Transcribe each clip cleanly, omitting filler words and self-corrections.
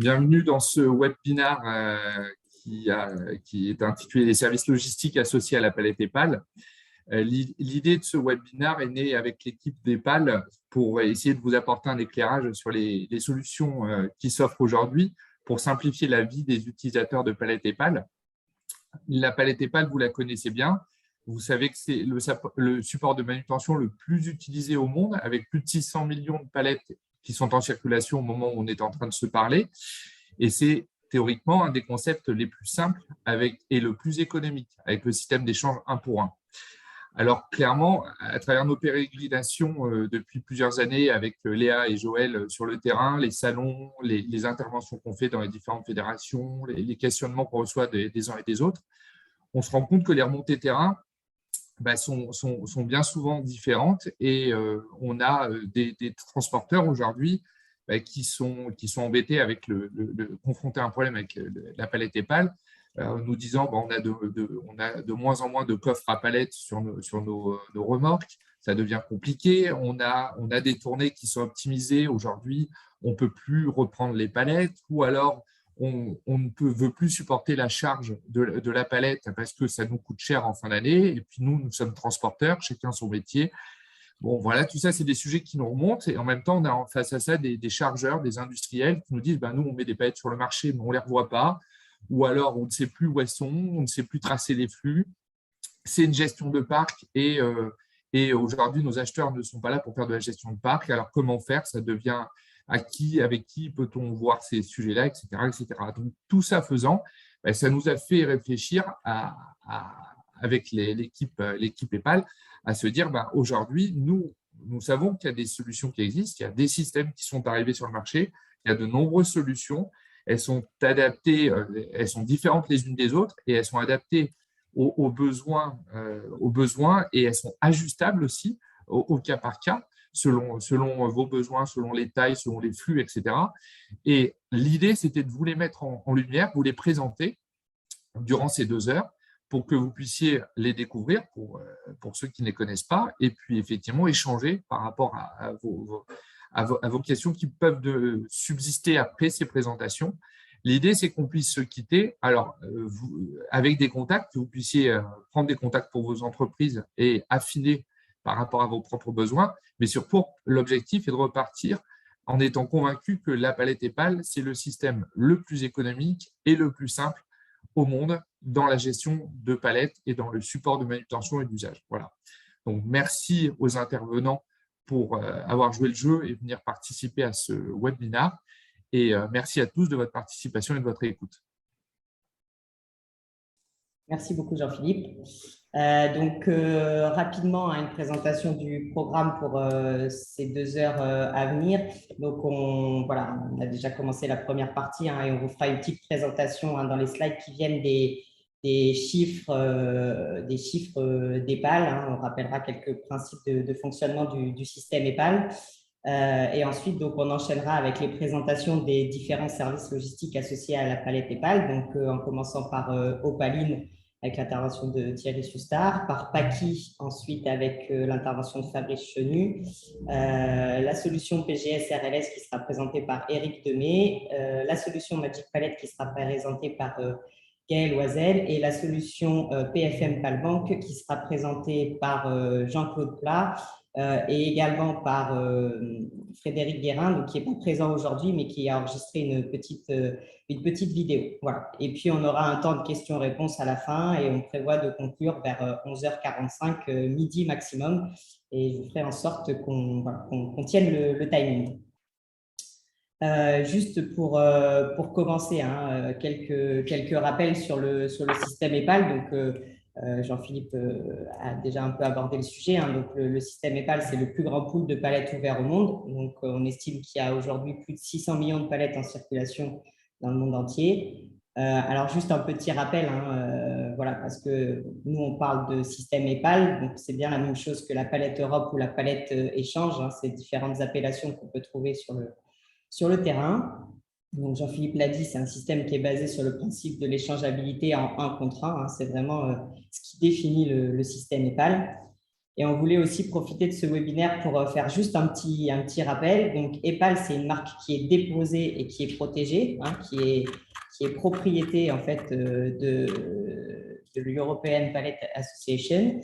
Bienvenue dans ce webinaire qui est intitulé «Les services logistiques associés à la palette EPAL». L'idée de ce webinaire est née avec l'équipe d'EPAL pour essayer de vous apporter un éclairage sur les solutions qui s'offrent aujourd'hui pour simplifier la vie des utilisateurs de palette EPAL. La palette EPAL, vous la connaissez bien. Vous savez que c'est le support de manutention le plus utilisé au monde, avec plus de 600 millions de palettes qui sont en circulation au moment où on est en train de se parler. Et c'est théoriquement un des concepts les plus simples et le plus économique, avec le système d'échange 1 pour 1. Alors clairement, à travers nos pérégrinations depuis plusieurs années avec Léa et Joël sur le terrain, les salons, les interventions qu'on fait dans les différentes fédérations, les questionnements qu'on reçoit des uns et des autres, on se rend compte que les remontées terrain sont bien souvent différentes et on a des transporteurs aujourd'hui qui sont embêtés avec confrontés à un problème avec la palette EPAL, nous disant on a de moins en moins de coffres à palettes sur nos remorques, ça devient compliqué, on a des tournées qui sont optimisées aujourd'hui, on ne peut plus reprendre les palettes, ou alors on ne veut plus supporter la charge de la palette parce que ça nous coûte cher en fin d'année, et puis nous sommes transporteurs, chacun son métier. Bon, voilà, tout ça, c'est des sujets qui nous remontent, et en même temps, on a face à ça des chargeurs, des industriels qui nous disent nous, on met des palettes sur le marché, mais on ne les revoit pas, ou alors on ne sait plus où elles sont, on ne sait plus tracer les flux. C'est une gestion de parc, et aujourd'hui, nos acheteurs ne sont pas là pour faire de la gestion de parc. Alors, comment faire? Ça devient avec qui peut-on voir ces sujets-là, etc., etc. Donc, tout ça faisant, ça nous a fait réfléchir avec l'équipe EPAL à se dire aujourd'hui, nous savons qu'il y a des solutions qui existent, il y a des systèmes qui sont arrivés sur le marché, il y a de nombreuses solutions, elles sont adaptées, elles sont différentes les unes des autres, et elles sont adaptées aux besoins et elles sont ajustables aussi au cas par cas, selon vos besoins, selon les tailles, selon les flux, etc. Et l'idée, c'était de vous les mettre en lumière, vous les présenter durant ces 2 heures pour que vous puissiez les découvrir pour ceux qui ne les connaissent pas, et puis effectivement échanger par rapport à vos questions qui peuvent subsister après ces présentations. L'idée, c'est qu'on puisse se quitter avec des contacts, que vous puissiez prendre des contacts pour vos entreprises et affiner par rapport à vos propres besoins, mais surtout, l'objectif est de repartir en étant convaincu que la palette EPAL, c'est le système le plus économique et le plus simple au monde dans la gestion de palettes et dans le support de manutention et d'usage. Voilà. Donc, merci aux intervenants pour avoir joué le jeu et venir participer à ce webinaire. Et merci à tous de votre participation et de votre écoute. Merci beaucoup, Jean-Philippe. Rapidement, une présentation du programme pour ces 2 heures à venir. Donc, on a déjà commencé la première partie et on vous fera une petite présentation dans les slides qui viennent des chiffres d'EPAL. On rappellera quelques principes de fonctionnement du système EPAL. Et ensuite, on enchaînera avec les présentations des différents services logistiques associés à la palette EPAL, donc en commençant par Opaline avec l'intervention de Thierry Sustar, par Paki ensuite avec l'intervention de Fabrice Chenu, la solution PGS RLS qui sera présentée par Éric Demey, la solution Magic Palette qui sera présentée par Gaël Oisel, et la solution PFM Palbank qui sera présentée par Jean-Claude Plat, et également par Frédéric Guérin, qui n'est pas présent aujourd'hui, mais qui a enregistré une petite vidéo. Voilà. Et puis, on aura un temps de questions-réponses à la fin, et on prévoit de conclure vers 11h45, midi maximum, et je ferai en sorte qu'on tienne le timing. Juste pour commencer, quelques rappels sur le système EPAL. Donc, Jean-Philippe a déjà un peu abordé le sujet. Donc, le système EPAL, c'est le plus grand pool de palettes ouvert au monde. Donc, on estime qu'il y a aujourd'hui plus de 600 millions de palettes en circulation dans le monde entier. Alors, juste un petit rappel, parce que nous, on parle de système EPAL. Donc, c'est bien la même chose que la palette Europe ou la palette échange. C'est différentes appellations qu'on peut trouver sur le terrain. Donc, Jean-Philippe l'a dit, c'est un système qui est basé sur le principe de l'échangeabilité en 1 contre 1. C'est vraiment ce qui définit le système EPAL. Et on voulait aussi profiter de ce webinaire pour faire juste un petit rappel. Donc, EPAL, c'est une marque qui est déposée et qui est protégée, hein, qui est propriété en fait de l'European Palette Association.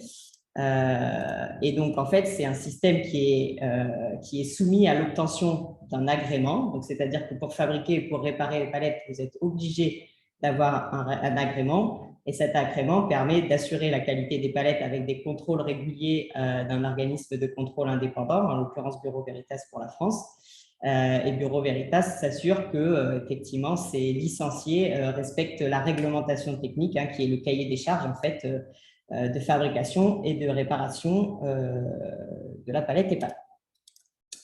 Et donc, en fait, c'est un système qui est soumis à l'obtention d'un agrément. Donc, c'est-à-dire que pour fabriquer et pour réparer les palettes, vous êtes obligé d'avoir un agrément. Et cet agrément permet d'assurer la qualité des palettes avec des contrôles réguliers d'un organisme de contrôle indépendant, en l'occurrence Bureau Veritas pour la France. Et Bureau Veritas s'assure que effectivement ces licenciés respectent la réglementation technique, hein, qui est le cahier des charges en fait de fabrication et de réparation de la palette EPAL.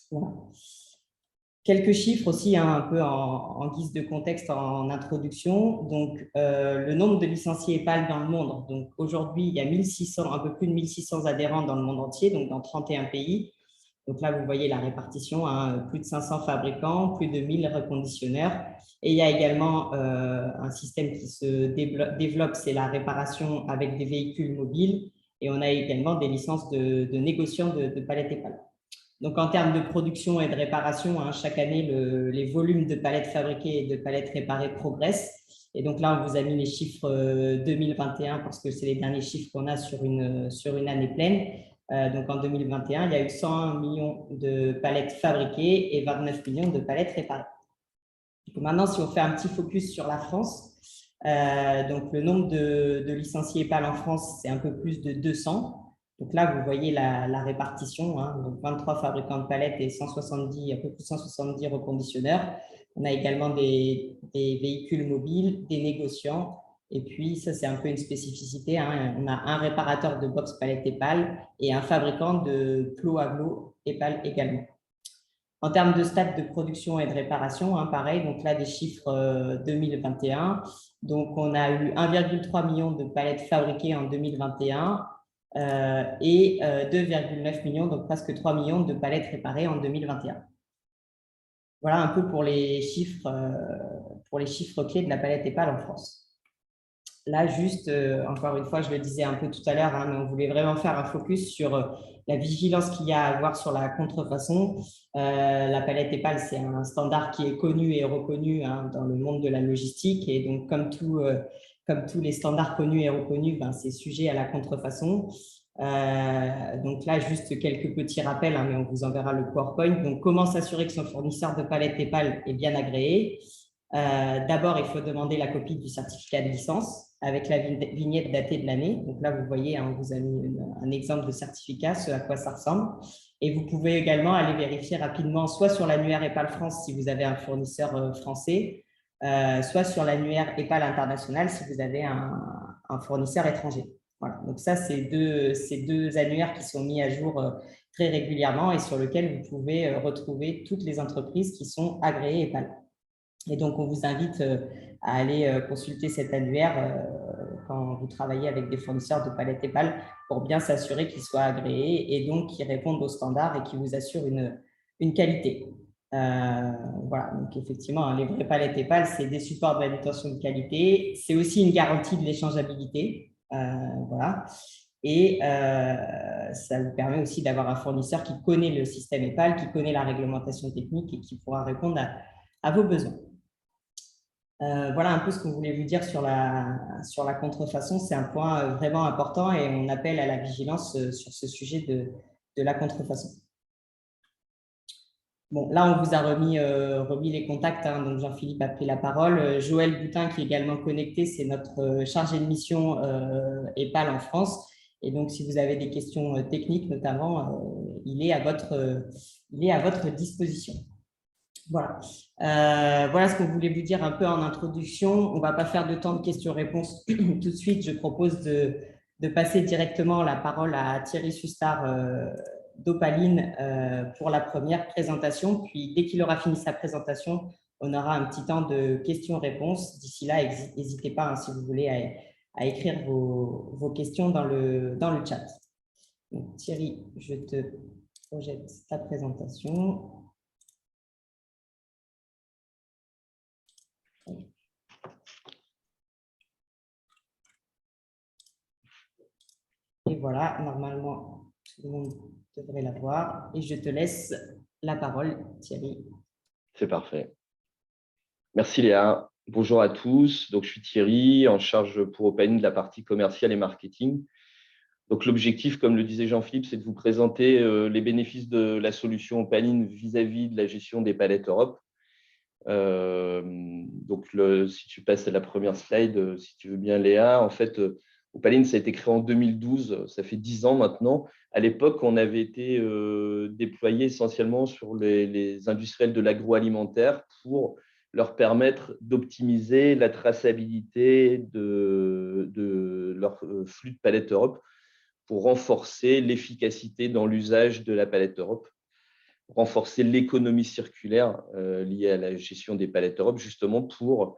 Voilà. Quelques chiffres aussi, hein, un peu en guise de contexte en introduction. Donc, le nombre de licenciés EPAL dans le monde. Donc, aujourd'hui, il y a 1600, un peu plus de 1600 adhérents dans le monde entier, donc dans 31 pays. Donc là, vous voyez la répartition, hein, plus de 500 fabricants, plus de 1000 reconditionneurs. Et il y a également un système qui se développe, c'est la réparation avec des véhicules mobiles. Et on a également des licences de négociants de palettes EPAL. Donc, en termes de production et de réparation, hein, chaque année, les volumes de palettes fabriquées et de palettes réparées progressent. Et donc là, on vous a mis les chiffres 2021 parce que c'est les derniers chiffres qu'on a sur une année pleine. Donc, en 2021, il y a eu 101 millions de palettes fabriquées et 29 millions de palettes réparées. Donc, maintenant, si on fait un petit focus sur la France, donc le nombre de licenciés EPAL en France, c'est un peu plus de 200. Donc là, vous voyez la répartition, hein, donc 23 fabricants de palettes et 170, un peu plus de 170 reconditionneurs. On a également des véhicules mobiles, des négociants. Et puis, ça, c'est un peu une spécificité, hein, on a un réparateur de box palettes EPAL et un fabricant de plots à glow EPAL également. En termes de stade de production et de réparation, hein, pareil, donc là, des chiffres 2021. Donc, on a eu 1,3 million de palettes fabriquées en 2021 et 2,9 millions, donc presque 3 millions de palettes réparées en 2021. Voilà un peu pour les chiffres clés de la palette EPAL en France. Là, juste, encore une fois, je le disais un peu tout à l'heure, hein, mais on voulait vraiment faire un focus sur la vigilance qu'il y a à avoir sur la contrefaçon. La palette EPAL, c'est un standard qui est connu et reconnu, hein, dans le monde de la logistique. Et donc, comme tous les standards connus et reconnus, ben, c'est sujet à la contrefaçon. Donc là, juste quelques petits rappels, hein, mais on vous enverra le PowerPoint. Donc, comment s'assurer que son fournisseur de palette EPAL est bien agréé? D'abord, il faut demander la copie du certificat de licence avec la vignette datée de l'année. Donc là, vous voyez, hein, on vous a mis un exemple de certificat, ce à quoi ça ressemble. Et vous pouvez également aller vérifier rapidement, soit sur l'annuaire EPAL France si vous avez un fournisseur français, soit sur l'annuaire EPAL international si vous avez un fournisseur étranger. Voilà. Donc ça, c'est deux annuaires qui sont mis à jour très régulièrement et sur lesquels vous pouvez retrouver toutes les entreprises qui sont agréées EPAL. Et donc, on vous invite à aller consulter cet annuaire quand vous travaillez avec des fournisseurs de palettes EPAL pour bien s'assurer qu'ils soient agréés et donc qu'ils répondent aux standards et qu'ils vous assurent une qualité. Voilà, donc effectivement, hein, les vraies palettes EPAL, c'est des supports de manutention de qualité. C'est aussi une garantie de l'échangeabilité. Voilà. Et ça vous permet aussi d'avoir un fournisseur qui connaît le système EPAL, qui connaît la réglementation technique et qui pourra répondre à vos besoins. Voilà un peu ce qu'on voulait vous dire sur la contrefaçon. C'est un point vraiment important et on appelle à la vigilance sur ce sujet de la contrefaçon. Bon, là, on vous a remis les contacts, hein, donc Jean-Philippe a pris la parole. Joël Boutin, qui est également connecté, c'est notre chargé de mission EPAL en France. Et donc, si vous avez des questions techniques, notamment, il est à votre disposition. Voilà. Voilà ce qu'on voulait vous dire un peu en introduction. On ne va pas faire de temps de questions-réponses tout de suite. Je propose de passer directement la parole à Thierry Sustard d'Opaline pour la première présentation. Puis, dès qu'il aura fini sa présentation, on aura un petit temps de questions-réponses. D'ici là, n'hésitez pas, hein, si vous voulez, à écrire vos questions dans le chat. Donc, Thierry, je te projette ta présentation. Et voilà, normalement, Tout le monde devrait la voir. Et je te laisse la parole, Thierry. C'est parfait. Merci Léa. Bonjour à tous. Donc, je suis Thierry, en charge pour Opaline de la partie commerciale et marketing. Donc, l'objectif, comme le disait Jean-Philippe, c'est de vous présenter les bénéfices de la solution Opaline vis-à-vis de la gestion des palettes Europe. Donc, si tu passes à la première slide, si tu veux bien, Léa, en fait, Opaline, ça a été créé en 2012, ça fait 10 ans maintenant. À l'époque, on avait été déployé essentiellement sur les industriels de l'agroalimentaire pour leur permettre d'optimiser la traçabilité de leur flux de palette Europe pour renforcer l'efficacité dans l'usage de la palette Europe, renforcer l'économie circulaire liée à la gestion des palettes Europe, justement pour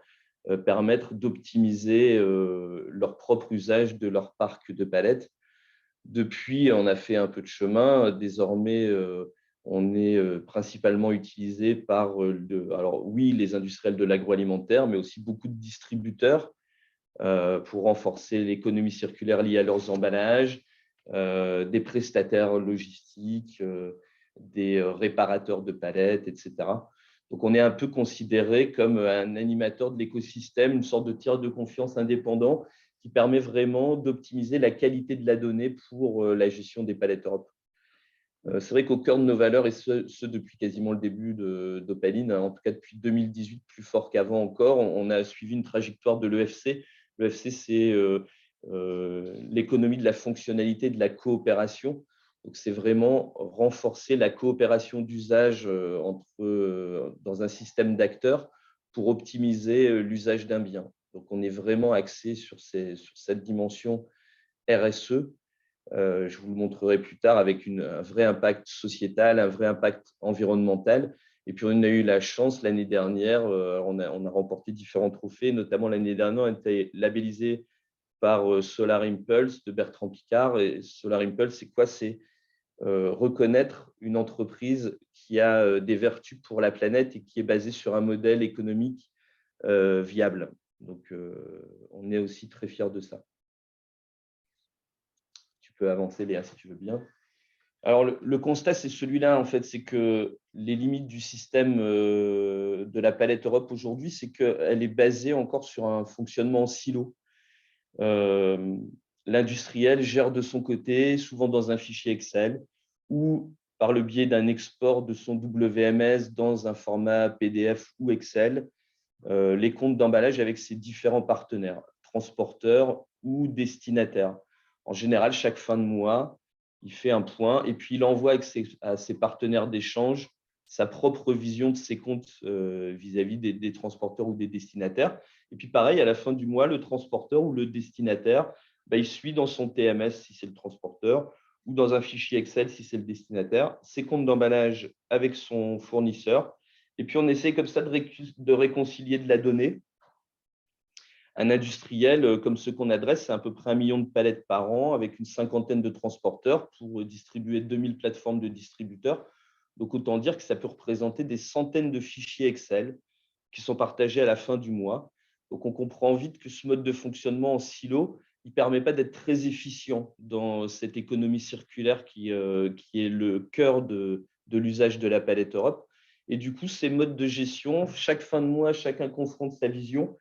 permettre d'optimiser leur propre usage de leur parc de palettes. Depuis, on a fait un peu de chemin. Désormais, on est principalement utilisé par, alors oui, les industriels de l'agroalimentaire, mais aussi beaucoup de distributeurs pour renforcer l'économie circulaire liée à leurs emballages, des prestataires logistiques, des réparateurs de palettes, etc. Donc, on est un peu considéré comme un animateur de l'écosystème, une sorte de tiers de confiance indépendant qui permet vraiment d'optimiser la qualité de la donnée pour la gestion des palettes Europe. C'est vrai qu'au cœur de nos valeurs, et ce depuis quasiment le début d'Opaline, en tout cas depuis 2018, plus fort qu'avant encore, on a suivi une trajectoire de l'EFC. L'EFC, c'est l'économie de la fonctionnalité, de la coopération. Donc, c'est vraiment renforcer la coopération d'usage dans un système d'acteurs pour optimiser l'usage d'un bien. Donc, on est vraiment axé sur cette dimension RSE. Je vous le montrerai plus tard avec un vrai impact sociétal, un vrai impact environnemental. Et puis, on a eu la chance l'année dernière, on a remporté différents trophées, notamment l'année dernière, on a été labellisé par Solar Impulse de Bertrand Piccard. Et Solar Impulse, c'est quoi? C'est reconnaître une entreprise qui a des vertus pour la planète et qui est basée sur un modèle économique viable. Donc, on est aussi très fiers de ça. Tu peux avancer, Léa, si tu veux bien. Alors, le constat, c'est celui-là, en fait, c'est que les limites du système de la palette Europe aujourd'hui, c'est qu'elle est basée encore sur un fonctionnement en silo. L'industriel gère de son côté, souvent dans un fichier Excel ou par le biais d'un export de son WMS dans un format PDF ou Excel, les comptes d'emballage avec ses différents partenaires, transporteurs ou destinataires. En général, chaque fin de mois, il fait un point et puis il envoie à ses partenaires d'échange sa propre vision de ses comptes vis-à-vis des transporteurs ou des destinataires. Et puis pareil, à la fin du mois, le transporteur ou le destinataire, il suit dans son TMS si c'est le transporteur ou dans un fichier Excel si c'est le destinataire, ses comptes d'emballage avec son fournisseur. Et puis, on essaie comme ça de réconcilier de la donnée. Un industriel, comme ceux qu'on adresse, c'est à peu près 1 million de palettes par an avec une cinquantaine de transporteurs pour distribuer 2000 plateformes de distributeurs. Donc, autant dire que ça peut représenter des centaines de fichiers Excel qui sont partagés à la fin du mois. Donc, on comprend vite que ce mode de fonctionnement en silo, il ne permet pas d'être très efficient dans cette économie circulaire qui est le cœur de l'usage de la palette Europe. Et du coup, ces modes de gestion, chaque fin de mois, chacun confronte sa vision,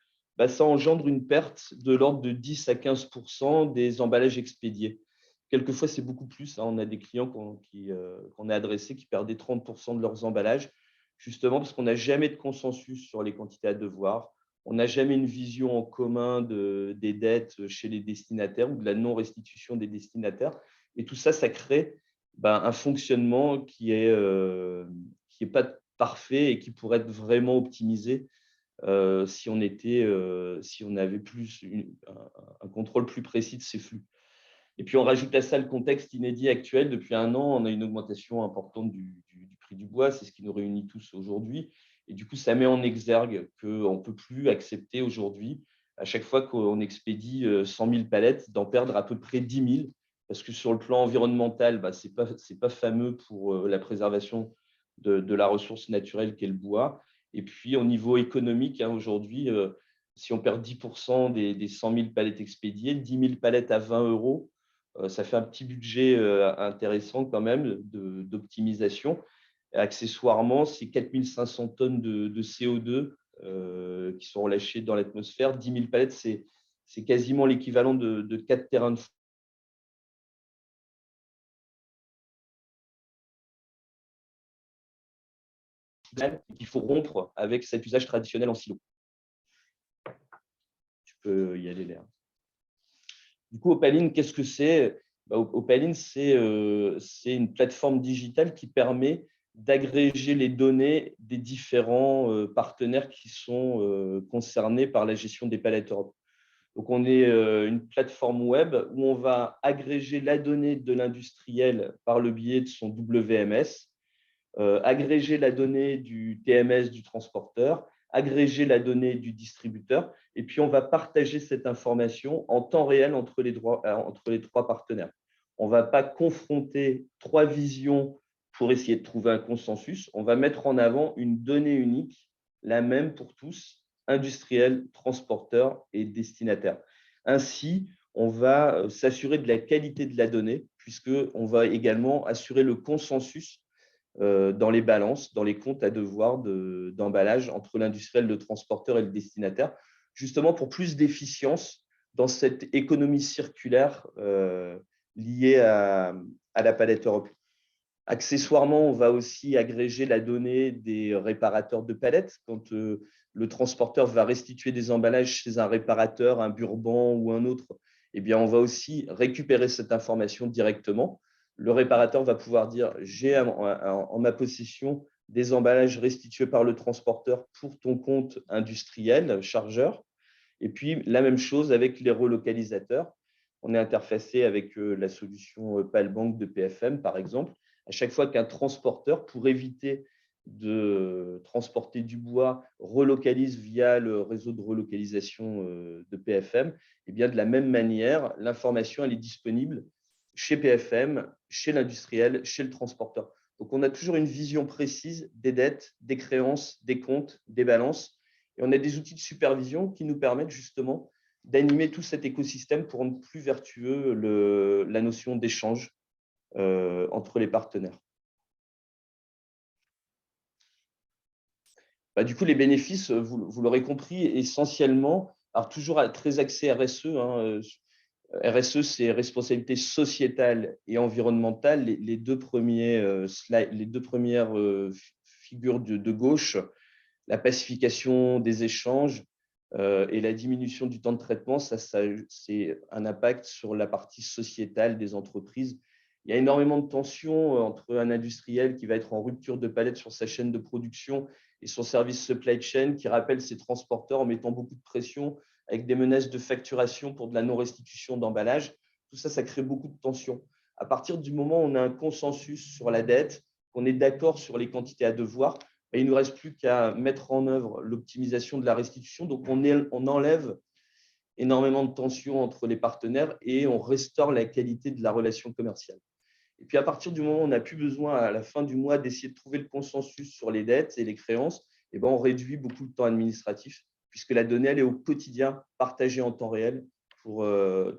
ça engendre une perte de l'ordre de 10 à 15% des emballages expédiés. Quelquefois, c'est beaucoup plus. On a des clients qu'on a adressés qui perdaient 30% de leurs emballages, justement parce qu'on n'a jamais de consensus sur les quantités à devoir. On n'a jamais une vision en commun des dettes chez les destinataires ou de la non-restitution des destinataires. Et tout ça, ça crée un fonctionnement qui est pas parfait et qui pourrait être vraiment optimisé si on avait un contrôle plus précis de ces flux. Et puis, on rajoute à ça le contexte inédit actuel. Depuis 1 an, on a une augmentation importante du prix du bois. C'est ce qui nous réunit tous aujourd'hui. Et du coup, ça met en exergue qu'on ne peut plus accepter aujourd'hui, à chaque fois qu'on expédie 100 000 palettes, d'en perdre à peu près 10 000. Parce que sur le plan environnemental, ce n'est pas fameux pour la préservation de la ressource naturelle qu'est le bois. Et puis, au niveau économique, aujourd'hui, si on perd 10% des 100 000 palettes expédiées, 10 000 palettes à 20 €, Ça fait un petit budget intéressant quand même d'optimisation. Accessoirement, c'est 4500 tonnes de CO2 qui sont relâchées dans l'atmosphère. 10 000 palettes, c'est quasiment l'équivalent de 4 terrains de foot qu'il faut rompre avec cet usage traditionnel en silo. Tu peux y aller, Léa. Du coup, Opaline, qu'est-ce que c'est? Opaline, c'est une plateforme digitale qui permet d'agréger les données des différents partenaires qui sont concernés par la gestion des palettes Europe. Donc, on est une plateforme web où on va agréger la donnée de l'industriel par le biais de son WMS, agréger la donnée du TMS du transporteur, agréger la donnée du distributeur, et puis on va partager cette information en temps réel entre les trois partenaires. On ne va pas confronter trois visions pour essayer de trouver un consensus. On va mettre en avant une donnée unique, la même pour tous, industriels, transporteurs et destinataires. Ainsi, on va s'assurer de la qualité de la donnée, puisqu'on va également assurer le consensus dans les balances, dans les comptes à devoir d'emballage entre l'industriel, le transporteur et le destinataire, justement pour plus d'efficience dans cette économie circulaire liée à la palette Europe. Accessoirement, on va aussi agréger la donnée des réparateurs de palettes. Quand le transporteur va restituer des emballages chez un réparateur, un Burban ou un autre, eh bien, on va aussi récupérer cette information directement. Le réparateur va pouvoir dire « j'ai en ma possession des emballages restitués par le transporteur pour ton compte industriel, chargeur ». Et puis, la même chose avec les relocalisateurs. On est interfacé avec la solution Palbank de PFM, par exemple. À chaque fois qu'un transporteur, pour éviter de transporter du bois, relocalise via le réseau de relocalisation de PFM, et bien de la même manière, l'information elle est disponible chez PFM, chez l'industriel, chez le transporteur. Donc, on a toujours une vision précise des dettes, des créances, des comptes, des balances. Et on a des outils de supervision qui nous permettent justement d'animer tout cet écosystème pour rendre plus vertueux la notion d'échange entre les partenaires. Du coup, les bénéfices, vous l'aurez compris, essentiellement, alors toujours très axé RSE. RSE, c'est responsabilité sociétale et environnementale. Les deux premières figures de gauche, la pacification des échanges et la diminution du temps de traitement, ça c'est un impact sur la partie sociétale des entreprises. Il y a énormément de tensions entre un industriel qui va être en rupture de palette sur sa chaîne de production et son service supply chain qui rappelle ses transporteurs en mettant beaucoup de pression avec des menaces de facturation pour de la non-restitution d'emballage. Tout ça, ça crée beaucoup de tensions. À partir du moment où on a un consensus sur la dette, qu'on est d'accord sur les quantités à devoir, il ne nous reste plus qu'à mettre en œuvre l'optimisation de la restitution. Donc, on enlève énormément de tensions entre les partenaires et on restaure la qualité de la relation commerciale. Et puis, à partir du moment où on n'a plus besoin, à la fin du mois, d'essayer de trouver le consensus sur les dettes et les créances, on réduit beaucoup le temps administratif puisque la donnée, elle est au quotidien partagée en temps réel pour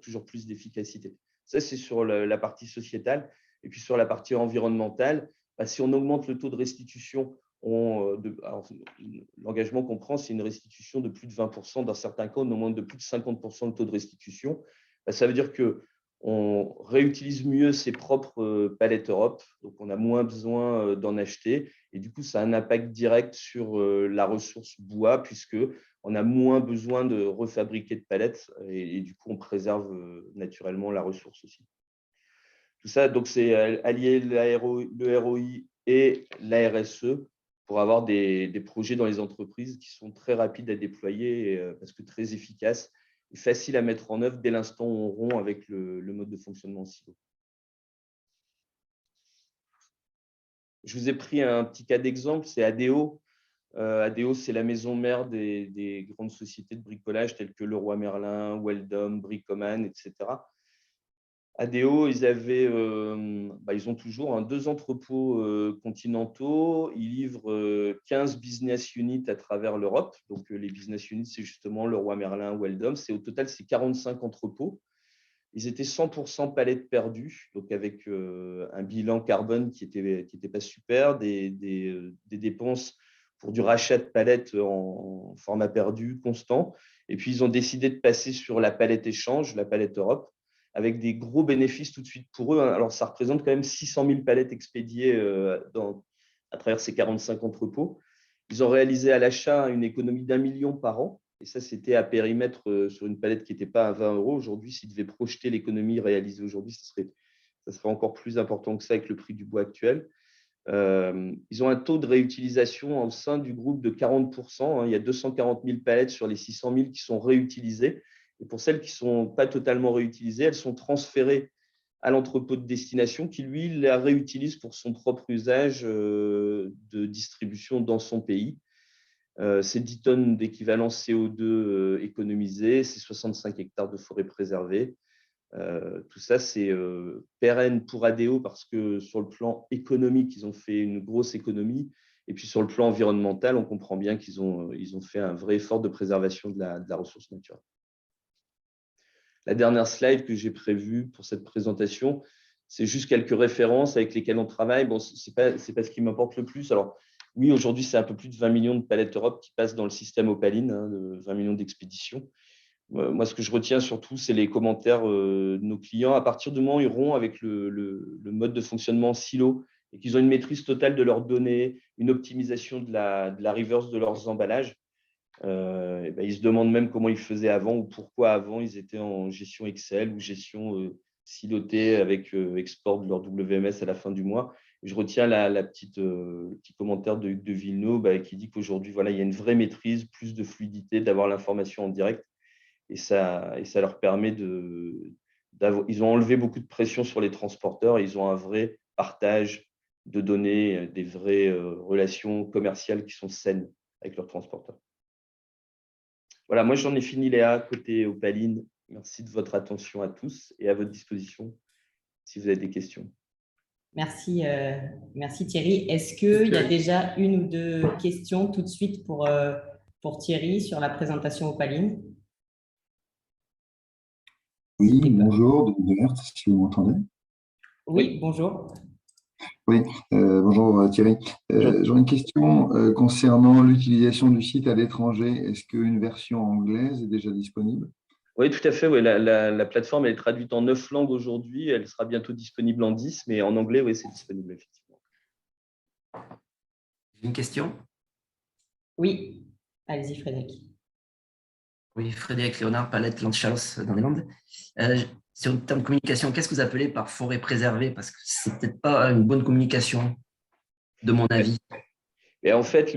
toujours plus d'efficacité. Ça, c'est sur la partie sociétale. Et puis, sur la partie environnementale, si on augmente le taux de restitution, l'engagement qu'on prend, c'est une restitution de plus de 20%. Dans certains cas, on augmente de plus de 50% le taux de restitution. Ça veut dire qu'on réutilise mieux ses propres palettes Europe, donc on a moins besoin d'en acheter. Et du coup, ça a un impact direct sur la ressource bois, puisqu'on a moins besoin de refabriquer de palettes et du coup, on préserve naturellement la ressource aussi. Tout ça, donc c'est allier le ROI et la RSE pour avoir des projets dans les entreprises qui sont très rapides à déployer parce que très efficaces et faciles à mettre en œuvre dès l'instant où on rompt avec le mode de fonctionnement en silo. Je vous ai pris un petit cas d'exemple, c'est ADO. ADO, c'est la maison mère des grandes sociétés de bricolage telles que Leroy Merlin, Weldom, Bricoman, etc. ADO, ils ont toujours 2 entrepôts continentaux. Ils livrent 15 business units à travers l'Europe. Donc, les business units, c'est justement Leroy Merlin, Weldom. Au total, c'est 45 entrepôts. Ils étaient 100% palettes perdues, donc avec un bilan carbone qui était pas super, des dépenses pour du rachat de palettes en format perdu constant. Et puis, ils ont décidé de passer sur la palette échange, la palette Europe, avec des gros bénéfices tout de suite pour eux. Alors, ça représente quand même 600 000 palettes expédiées à travers ces 45 entrepôts. Ils ont réalisé à l'achat une économie d'1 million par an. Et ça, c'était à périmètre sur une palette qui n'était pas à 20 euros. Aujourd'hui, s'ils devaient projeter l'économie réalisée aujourd'hui, ça serait encore plus important que ça avec le prix du bois actuel. Ils ont un taux de réutilisation au sein du groupe de 40%. Il y a 240 000 palettes sur les 600 000 qui sont réutilisées. Et pour celles qui ne sont pas totalement réutilisées, elles sont transférées à l'entrepôt de destination qui, lui, la réutilise pour son propre usage de distribution dans son pays. C'est 10 tonnes d'équivalent CO2 économisées, c'est 65 hectares de forêt préservée. Tout ça, c'est pérenne pour ADO parce que sur le plan économique, ils ont fait une grosse économie. Et puis sur le plan environnemental, on comprend bien qu'ils ont fait un vrai effort de préservation de la ressource naturelle. La dernière slide que j'ai prévue pour cette présentation, c'est juste quelques références avec lesquelles on travaille. Bon, ce n'est pas ce qui m'importe le plus. Alors, oui, aujourd'hui, c'est un peu plus de 20 millions de palettes Europe qui passent dans le système Opaline, de 20 millions d'expéditions. Moi, ce que je retiens surtout, c'est les commentaires de nos clients. À partir du moment où ils rompent avec le mode de fonctionnement silo et qu'ils ont une maîtrise totale de leurs données, une optimisation de la reverse de leurs emballages, ils se demandent même comment ils faisaient avant ou pourquoi avant ils étaient en gestion Excel ou gestion silotée avec export de leur WMS à la fin du mois. Et je retiens le petit commentaire de Hugues de Villeneuve qui dit qu'aujourd'hui, voilà, il y a une vraie maîtrise, plus de fluidité, d'avoir l'information en direct. Et ça leur permet ils ont enlevé beaucoup de pression sur les transporteurs et ils ont un vrai partage de données, des vraies relations commerciales qui sont saines avec leurs transporteurs. Voilà, moi j'en ai fini, Léa, côté Opaline. Merci de votre attention à tous et à votre disposition si vous avez des questions. Merci, merci Thierry. Est-ce qu'il y a déjà une ou deux questions tout de suite pour Thierry sur la présentation Opaline? Oui, bonjour, de Hertz, si vous m'entendez. Oui, bonjour. Oui, bonjour Thierry. J'aurais une question concernant l'utilisation du site à l'étranger. Est-ce qu'une version anglaise est déjà disponible? Oui, tout à fait. Oui. La plateforme elle est traduite en 9 langues aujourd'hui. Elle sera bientôt disponible en 10, mais en anglais, oui, c'est disponible, effectivement. Une question? Oui, allez-y, Frédéric. Oui, Frédéric Léonard, Palette Landschauss dans les Landes. Sur le terme de communication, qu'est-ce que vous appelez par forêt préservée? Parce que ce n'est peut-être pas une bonne communication, de mon avis. Et en fait,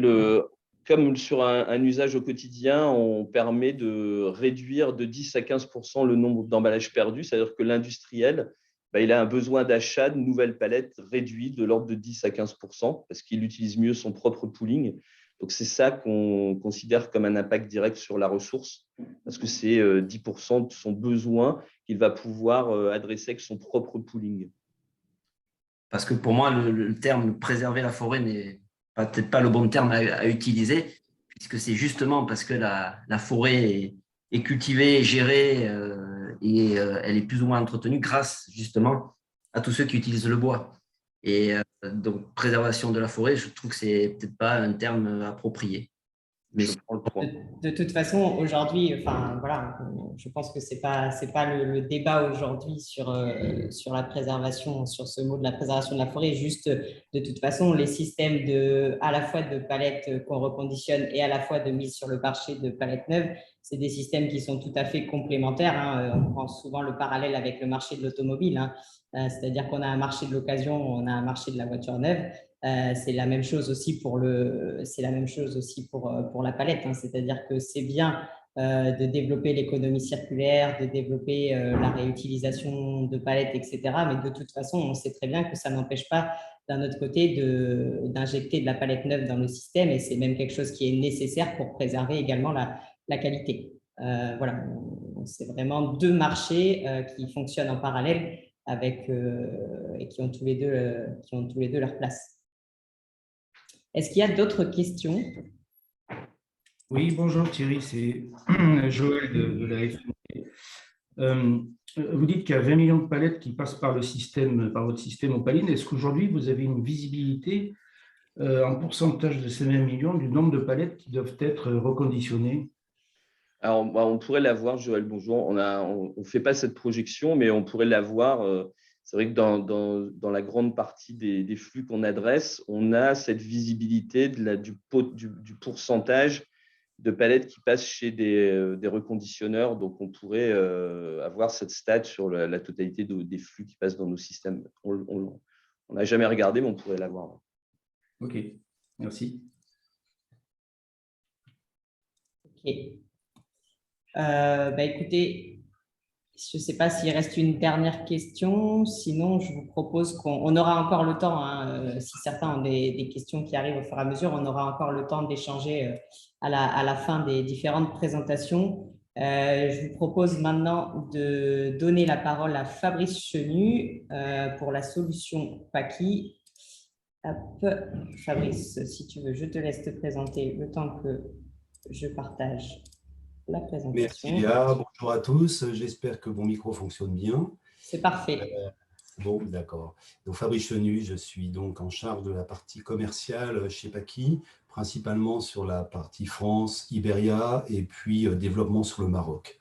comme sur un usage au quotidien, on permet de réduire de 10 à 15% le nombre d'emballages perdus. C'est-à-dire que l'industriel, il a un besoin d'achat de nouvelles palettes réduit de l'ordre de 10 à 15% parce qu'il utilise mieux son propre pooling. Donc, c'est ça qu'on considère comme un impact direct sur la ressource parce que c'est 10% de son besoin qu'il va pouvoir adresser avec son propre pooling. Parce que pour moi, le terme préserver la forêt n'est peut-être pas le bon terme à utiliser, puisque c'est justement parce que la forêt est cultivée, gérée et elle est plus ou moins entretenue grâce justement à tous ceux qui utilisent le bois. Et donc, préservation de la forêt, je trouve que ce n'est peut-être pas un terme approprié. Mais de toute façon, aujourd'hui, enfin, voilà, je pense que ce n'est pas le débat aujourd'hui sur la préservation, sur ce mot de la préservation de la forêt. Juste, de toute façon, les systèmes à la fois de palettes qu'on reconditionne et à la fois de mise sur le marché de palettes neuves, c'est des systèmes qui sont tout à fait complémentaires. On prend souvent le parallèle avec le marché de l'automobile. C'est-à-dire qu'on a un marché de l'occasion, on a un marché de la voiture neuve. C'est la même chose aussi pour la palette. C'est-à-dire que c'est bien de développer l'économie circulaire, de développer la réutilisation de palettes, etc. Mais de toute façon, on sait très bien que ça n'empêche pas d'un autre côté d'injecter de la palette neuve dans le système et c'est même quelque chose qui est nécessaire pour préserver également la qualité. Voilà, c'est vraiment deux marchés qui fonctionnent en parallèle et qui ont tous les deux leur place. Est-ce qu'il y a d'autres questions? Oui, bonjour Thierry, c'est Joël de la FNP. Vous dites qu'il y a 20 millions de palettes qui passent par le système, par votre système Opaline. Est-ce qu'aujourd'hui, vous avez une visibilité en pourcentage de ces 20 millions du nombre de palettes qui doivent être reconditionnées? Alors, on pourrait l'avoir, Joël, bonjour. On ne fait pas cette projection, mais on pourrait l'avoir. C'est vrai que dans la grande partie des flux qu'on adresse, on a cette visibilité du pourcentage de palettes qui passent chez des reconditionneurs. Donc, on pourrait avoir cette stat sur la totalité des flux qui passent dans nos systèmes. On n'a jamais regardé, mais on pourrait l'avoir. OK, merci. OK. Écoutez, je ne sais pas s'il reste une dernière question. Sinon, je vous propose qu'on aura encore le temps, hein, si certains ont des questions qui arrivent au fur et à mesure, on aura encore le temps d'échanger à la fin des différentes présentations. Je vous propose maintenant de donner la parole à Fabrice Chenu pour la solution Paki. Hop. Fabrice, si tu veux, je te laisse te présenter le temps que je partage la présentation. Merci Léa, bonjour à tous, j'espère que mon micro fonctionne bien. C'est parfait. Bon, d'accord. Donc Fabrice Chenu, je suis donc en charge de la partie commerciale chez Paki, principalement sur la partie France, Iberia et puis développement sur le Maroc.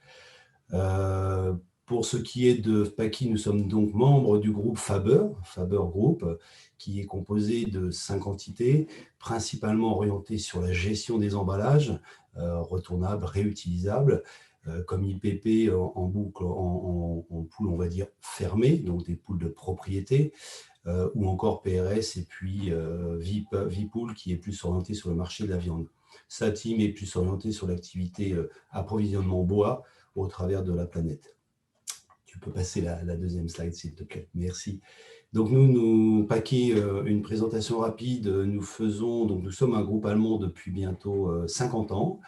Pour ce qui est de Paki, nous sommes donc membres du groupe Faber Group, qui est composé de 5 entités, principalement orientées sur la gestion des emballages, retournables, réutilisables, comme IPP en boucle, en poule, on va dire, fermée, donc des poules de propriété, ou encore PRS, et puis Vipool, qui est plus orienté sur le marché de la viande. Satim est plus orienté sur l'activité approvisionnement bois au travers de la planète. Tu peux passer la deuxième slide, s'il te plaît. Merci. Donc, nous Paki, une présentation rapide. Nous sommes un groupe allemand depuis bientôt 50 ans,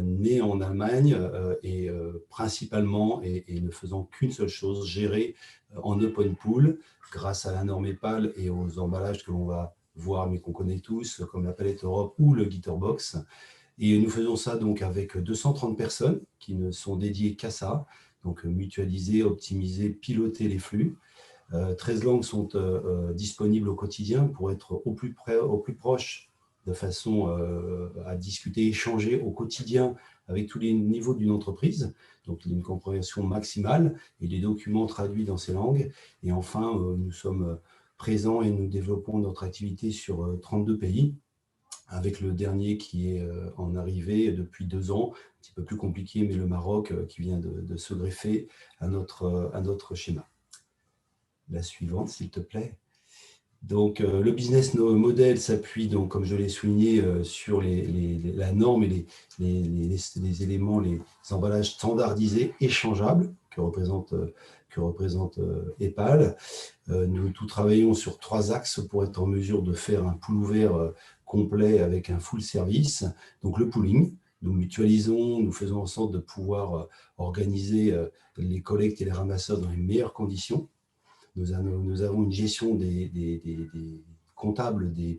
né en Allemagne et principalement, et ne faisant qu'une seule chose, gérer en open pool, grâce à la norme EPAL et aux emballages que l'on va voir, mais qu'on connaît tous, comme la palette Europe ou le Gitterbox. Et nous faisons ça donc avec 230 personnes qui ne sont dédiées qu'à ça, donc mutualiser, optimiser, piloter les flux. 13 langues sont disponibles au quotidien pour être au plus proche, de façon à discuter, échanger au quotidien avec tous les niveaux d'une entreprise. Donc, une compréhension maximale et des documents traduits dans ces langues. Et enfin, nous sommes présents et nous développons notre activité sur 32 pays, avec le dernier qui est en arrivée depuis 2 ans, un petit peu plus compliqué, mais le Maroc qui vient de se greffer à notre schéma. La suivante, s'il te plaît. Donc, le business model s'appuie, donc, comme je l'ai souligné, sur la norme et les éléments, les emballages standardisés, échangeables, que représente EPAL. Nous travaillons sur 3 axes pour être en mesure de faire un pool ouvert complet avec un full service. Donc, le pooling, nous mutualisons, nous faisons en sorte de pouvoir organiser les collectes et les ramasseurs dans les meilleures conditions. Nous avons une gestion des comptables des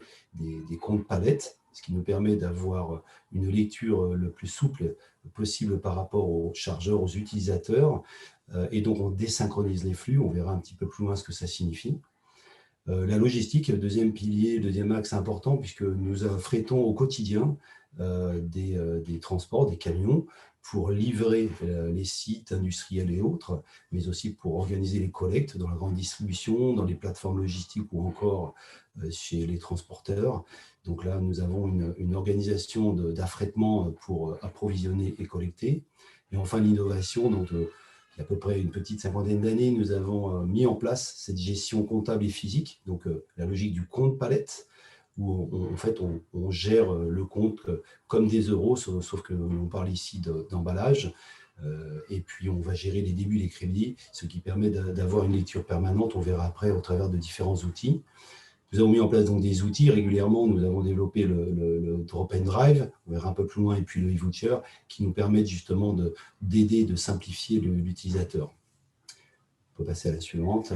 comptes palettes, ce qui nous permet d'avoir une lecture le plus souple possible par rapport aux chargeurs, aux utilisateurs. Et donc, on désynchronise les flux. On verra un petit peu plus loin ce que ça signifie. La logistique, deuxième pilier, deuxième axe important, puisque nous affrétons au quotidien des transports, des camions, pour livrer les sites industriels et autres, mais aussi pour organiser les collectes dans la grande distribution, dans les plateformes logistiques ou encore chez les transporteurs. Donc là, nous avons une organisation d'affrètement pour approvisionner et collecter. Et enfin, l'innovation, donc il y a à peu près une petite 50aine d'années, nous avons mis en place cette gestion comptable et physique, donc la logique du compte palette, où en fait, on gère le compte comme des euros, sauf que l'on parle ici d'emballage. Et puis, on va gérer les débits et les crédits, ce qui permet d'avoir une lecture permanente. On verra après au travers de différents outils. Nous avons mis en place donc des outils régulièrement. Nous avons développé le Drop and Drive, on verra un peu plus loin, et puis le e-voucher, qui nous permettent justement d'aider, de simplifier l'utilisateur. On peut passer à la suivante.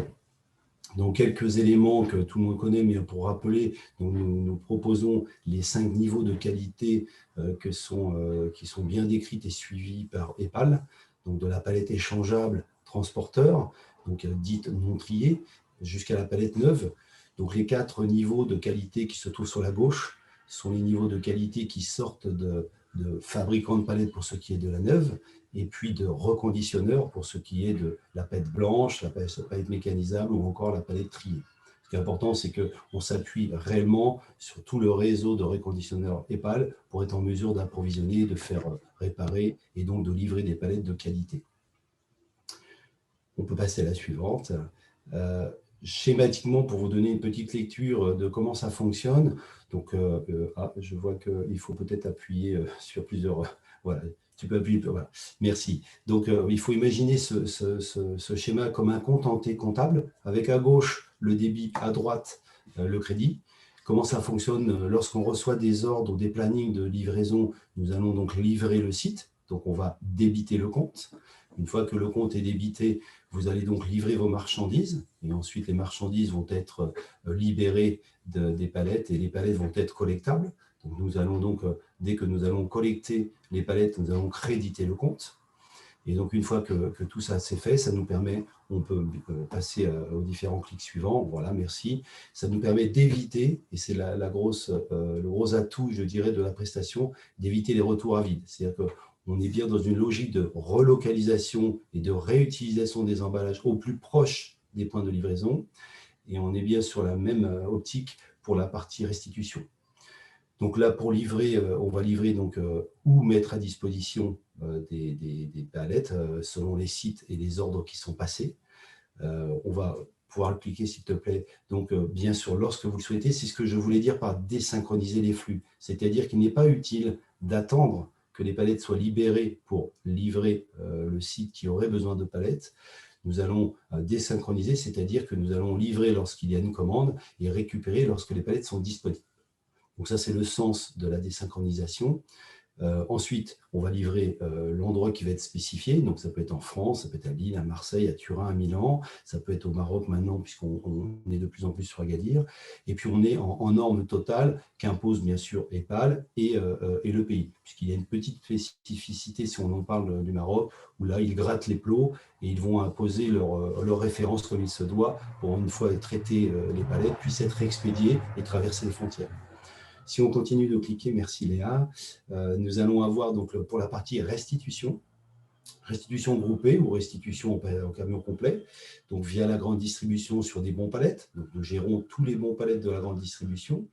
Donc, quelques éléments que tout le monde connaît, mais pour rappeler, donc nous proposons les 5 niveaux de qualité qui sont bien décrits et suivis par EPAL. donc de la palette échangeable transporteur, donc dite non triée, jusqu'à la palette neuve. Donc les 4 niveaux de qualité qui se trouvent sur la gauche sont les niveaux de qualité qui sortent de fabricants de palettes pour ce qui est de la neuve, et puis de reconditionneurs pour ce qui est de la palette blanche, la palette mécanisable ou encore la palette triée. Ce qui est important, c'est qu'on s'appuie réellement sur tout le réseau de reconditionneurs EPAL pour être en mesure d'approvisionner, de faire réparer et donc de livrer des palettes de qualité. On peut passer à la suivante. Schématiquement, pour vous donner une petite lecture de comment ça fonctionne, donc je vois qu'il faut peut-être appuyer sur plusieurs... voilà, tu peux appuyer, voilà, merci. Donc, il faut imaginer ce schéma comme un compte entier comptable, avec à gauche le débit, à droite le crédit. Comment ça fonctionne lorsqu'on reçoit des ordres ou des plannings de livraison? Nous allons donc livrer le site, donc on va débiter le compte. Une fois que le compte est débité, vous allez donc livrer vos marchandises et ensuite les marchandises vont être libérées des palettes et les palettes vont être collectables. Donc nous allons donc, dès que nous allons collecter les palettes, nous allons créditer le compte. Et donc une fois que tout ça c'est fait, ça nous permet, on peut passer aux différents clics suivants. Voilà, merci. Ça nous permet d'éviter, et c'est le gros atout, je dirais, de la prestation, d'éviter les retours à vide. C'est-à-dire que on est bien dans une logique de relocalisation et de réutilisation des emballages au plus proche des points de livraison. Et on est bien sur la même optique pour la partie restitution. Donc là, pour livrer, on va livrer donc, ou mettre à disposition des palettes selon les sites et les ordres qui sont passés. On va pouvoir le cliquer, s'il te plaît. Donc, bien sûr, lorsque vous le souhaitez, c'est ce que je voulais dire par désynchroniser les flux. C'est-à-dire qu'il n'est pas utile d'attendre que les palettes soient libérées pour livrer le site qui aurait besoin de palettes. Nous allons désynchroniser, c'est-à-dire que nous allons livrer lorsqu'il y a une commande et récupérer lorsque les palettes sont disponibles. Donc ça, c'est le sens de la désynchronisation. Ensuite, on va livrer l'endroit qui va être spécifié. Donc, ça peut être en France, ça peut être à Lille, à Marseille, à Turin, à Milan. Ça peut être au Maroc maintenant, puisqu'on est de plus en plus sur Agadir. Et puis, on est en norme totale qu'impose bien sûr EPAL et le pays. Puisqu'il y a une petite spécificité, si on en parle du Maroc, où là, ils grattent les plots et ils vont imposer leur référence comme il se doit pour, une fois traiter les palettes, puissent être expédiées et traverser les frontières. Si on continue de cliquer, merci Léa, nous allons avoir donc pour la partie restitution groupée ou restitution en camion complet, donc via la grande distribution sur des bons palettes. Donc nous gérons tous les bons palettes de la grande distribution.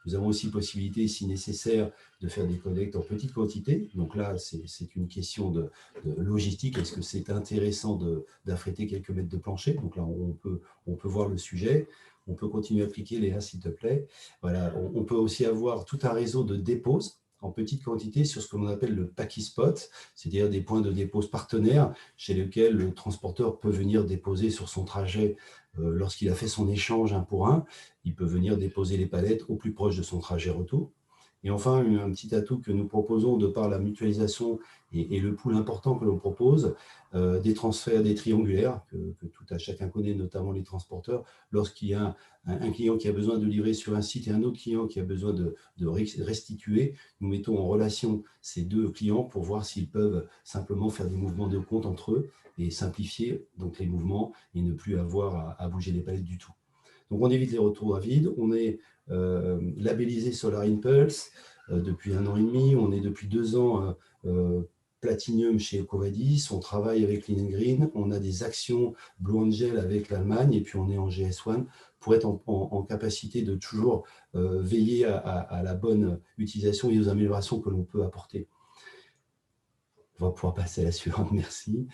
Nous avons aussi possibilité, si nécessaire, de faire des collectes en petite quantité. Donc là, c'est une question de logistique. Est-ce que c'est intéressant d'affréter quelques mètres de plancher? Donc là, on peut voir le sujet. On peut continuer à cliquer, Léa, s'il te plaît. Voilà, on peut aussi avoir tout un réseau de déposes en petite quantité sur ce que l'on appelle le Packy Spot, c'est-à-dire des points de dépose partenaires chez lesquels le transporteur peut venir déposer sur son trajet lorsqu'il a fait son échange 1 pour 1. Il peut venir déposer les palettes au plus proche de son trajet retour. Et enfin, un petit atout que nous proposons de par la mutualisation et le pool important que l'on propose, des transferts, des triangulaires, que tout à chacun connaît, notamment les transporteurs, lorsqu'il y a un client qui a besoin de livrer sur un site et un autre client qui a besoin de restituer, nous mettons en relation ces deux clients pour voir s'ils peuvent simplement faire des mouvements de compte entre eux et simplifier donc les mouvements et ne plus avoir à bouger les palettes du tout. Donc, on évite les retours à vide. On est labellisé Solar Impulse depuis 1 an et demi. On est depuis 2 ans Platinum chez Ecovadis. On travaille avec Lean & Green. On a des actions Blue Angel avec l'Allemagne. Et puis, on est en GS1 pour être en capacité de toujours veiller à la bonne utilisation et aux améliorations que l'on peut apporter. On va pouvoir passer à la suivante, merci.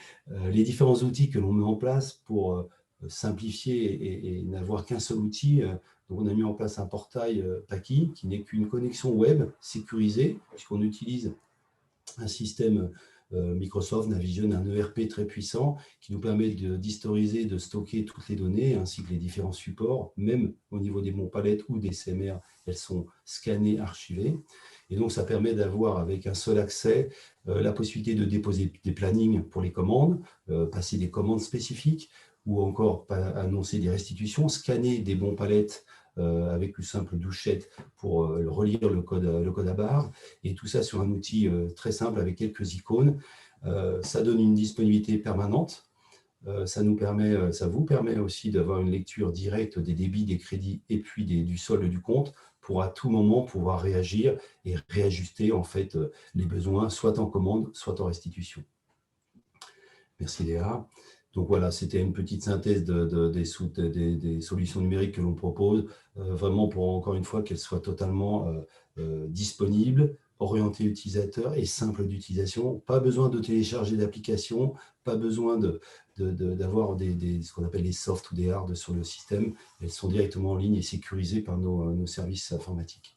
Les différents outils que l'on met en place pour simplifier et n'avoir qu'un seul outil. Donc on a mis en place un portail Packy qui n'est qu'une connexion web sécurisée, puisqu'on utilise un système Microsoft Navision, un ERP très puissant qui nous permet d'historiser, de stocker toutes les données ainsi que les différents supports, même au niveau des bons palettes ou des CMR, elles sont scannées, archivées. Et donc, ça permet d'avoir, avec un seul accès, la possibilité de déposer des plannings pour les commandes, passer des commandes spécifiques ou encore annoncer des restitutions, scanner des bons palettes avec une simple douchette pour relire le code à barre, et tout ça sur un outil très simple avec quelques icônes. Ça donne une disponibilité permanente. Ça vous permet aussi d'avoir une lecture directe des débits, des crédits et puis du solde du compte pour à tout moment pouvoir réagir et réajuster en fait les besoins, soit en commande, soit en restitution. Merci Léa. Donc voilà, c'était une petite synthèse des solutions numériques que l'on propose, vraiment pour encore une fois qu'elles soient totalement disponibles, orientées utilisateur et simples d'utilisation. Pas besoin de télécharger d'applications, pas besoin d'avoir ce qu'on appelle les soft ou des hard sur le système. Elles sont directement en ligne et sécurisées par nos services informatiques.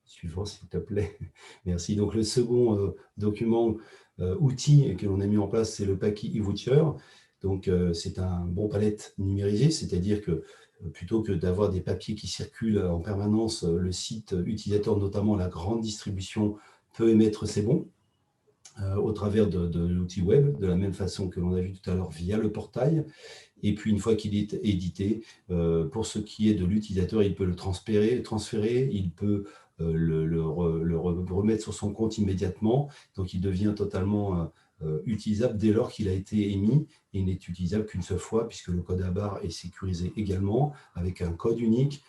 Suivant, s'il te plaît. Merci. Donc, le second document, outil que l'on a mis en place, c'est le Paki eVoucher. Donc, c'est un bon palette numérisé, c'est-à-dire que plutôt que d'avoir des papiers qui circulent en permanence, le site utilisateur, notamment la grande distribution, peut émettre ses bons au travers de l'outil web, de la même façon que l'on a vu tout à l'heure via le portail. Et puis, une fois qu'il est édité, pour ce qui est de l'utilisateur, il peut le transférer, il peut le remettre sur son compte immédiatement. Donc, il devient totalement utilisable dès lors qu'il a été émis, et il n'est utilisable qu'une seule fois puisque le code à barre est sécurisé également avec un code unique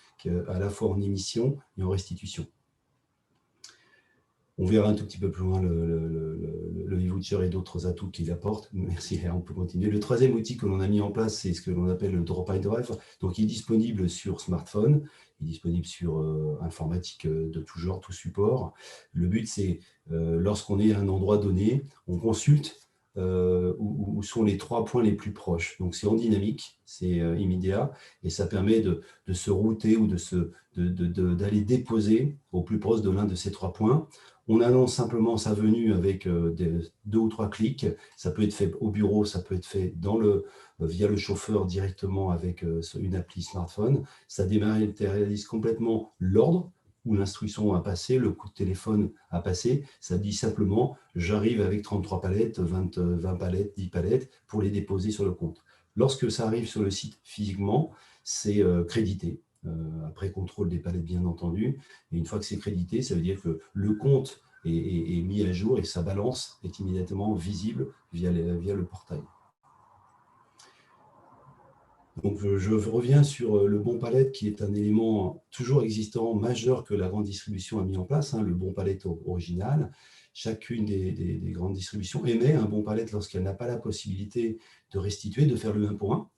à la fois en émission et en restitution. On verra un tout petit peu plus loin le eVoucher et d'autres atouts qu'il apporte. Merci, on peut continuer. Le troisième outil que l'on a mis en place, c'est ce que l'on appelle le Drop-iDrive. Donc, il est disponible sur smartphone, il est disponible sur informatique de tout genre, tout support. Le but, c'est lorsqu'on est à un endroit donné, on consulte où sont les 3 points les plus proches. Donc, c'est en dynamique, c'est immédiat, et ça permet de se router ou d'aller déposer au plus proche de l'un de ces 3 points. On annonce simplement sa venue avec 2 ou 3 clics. Ça peut être fait au bureau, ça peut être fait via le chauffeur directement avec une appli smartphone. Ça dématérialise complètement l'ordre où l'instruction a passé, le coup de téléphone a passé. Ça dit simplement « j'arrive avec 33 palettes, 20 palettes, 10 palettes pour les déposer sur le compte ». Lorsque ça arrive sur le site physiquement, c'est crédité. Après contrôle des palettes bien entendu, et une fois que c'est crédité, ça veut dire que le compte est mis à jour et sa balance est immédiatement visible via le portail. Donc je reviens sur le bon palette qui est un élément toujours existant, majeur que la grande distribution a mis en place, le bon palette original. Chacune des grandes distributions émet un bon palette lorsqu'elle n'a pas la possibilité de restituer, de faire le 1 pour 1.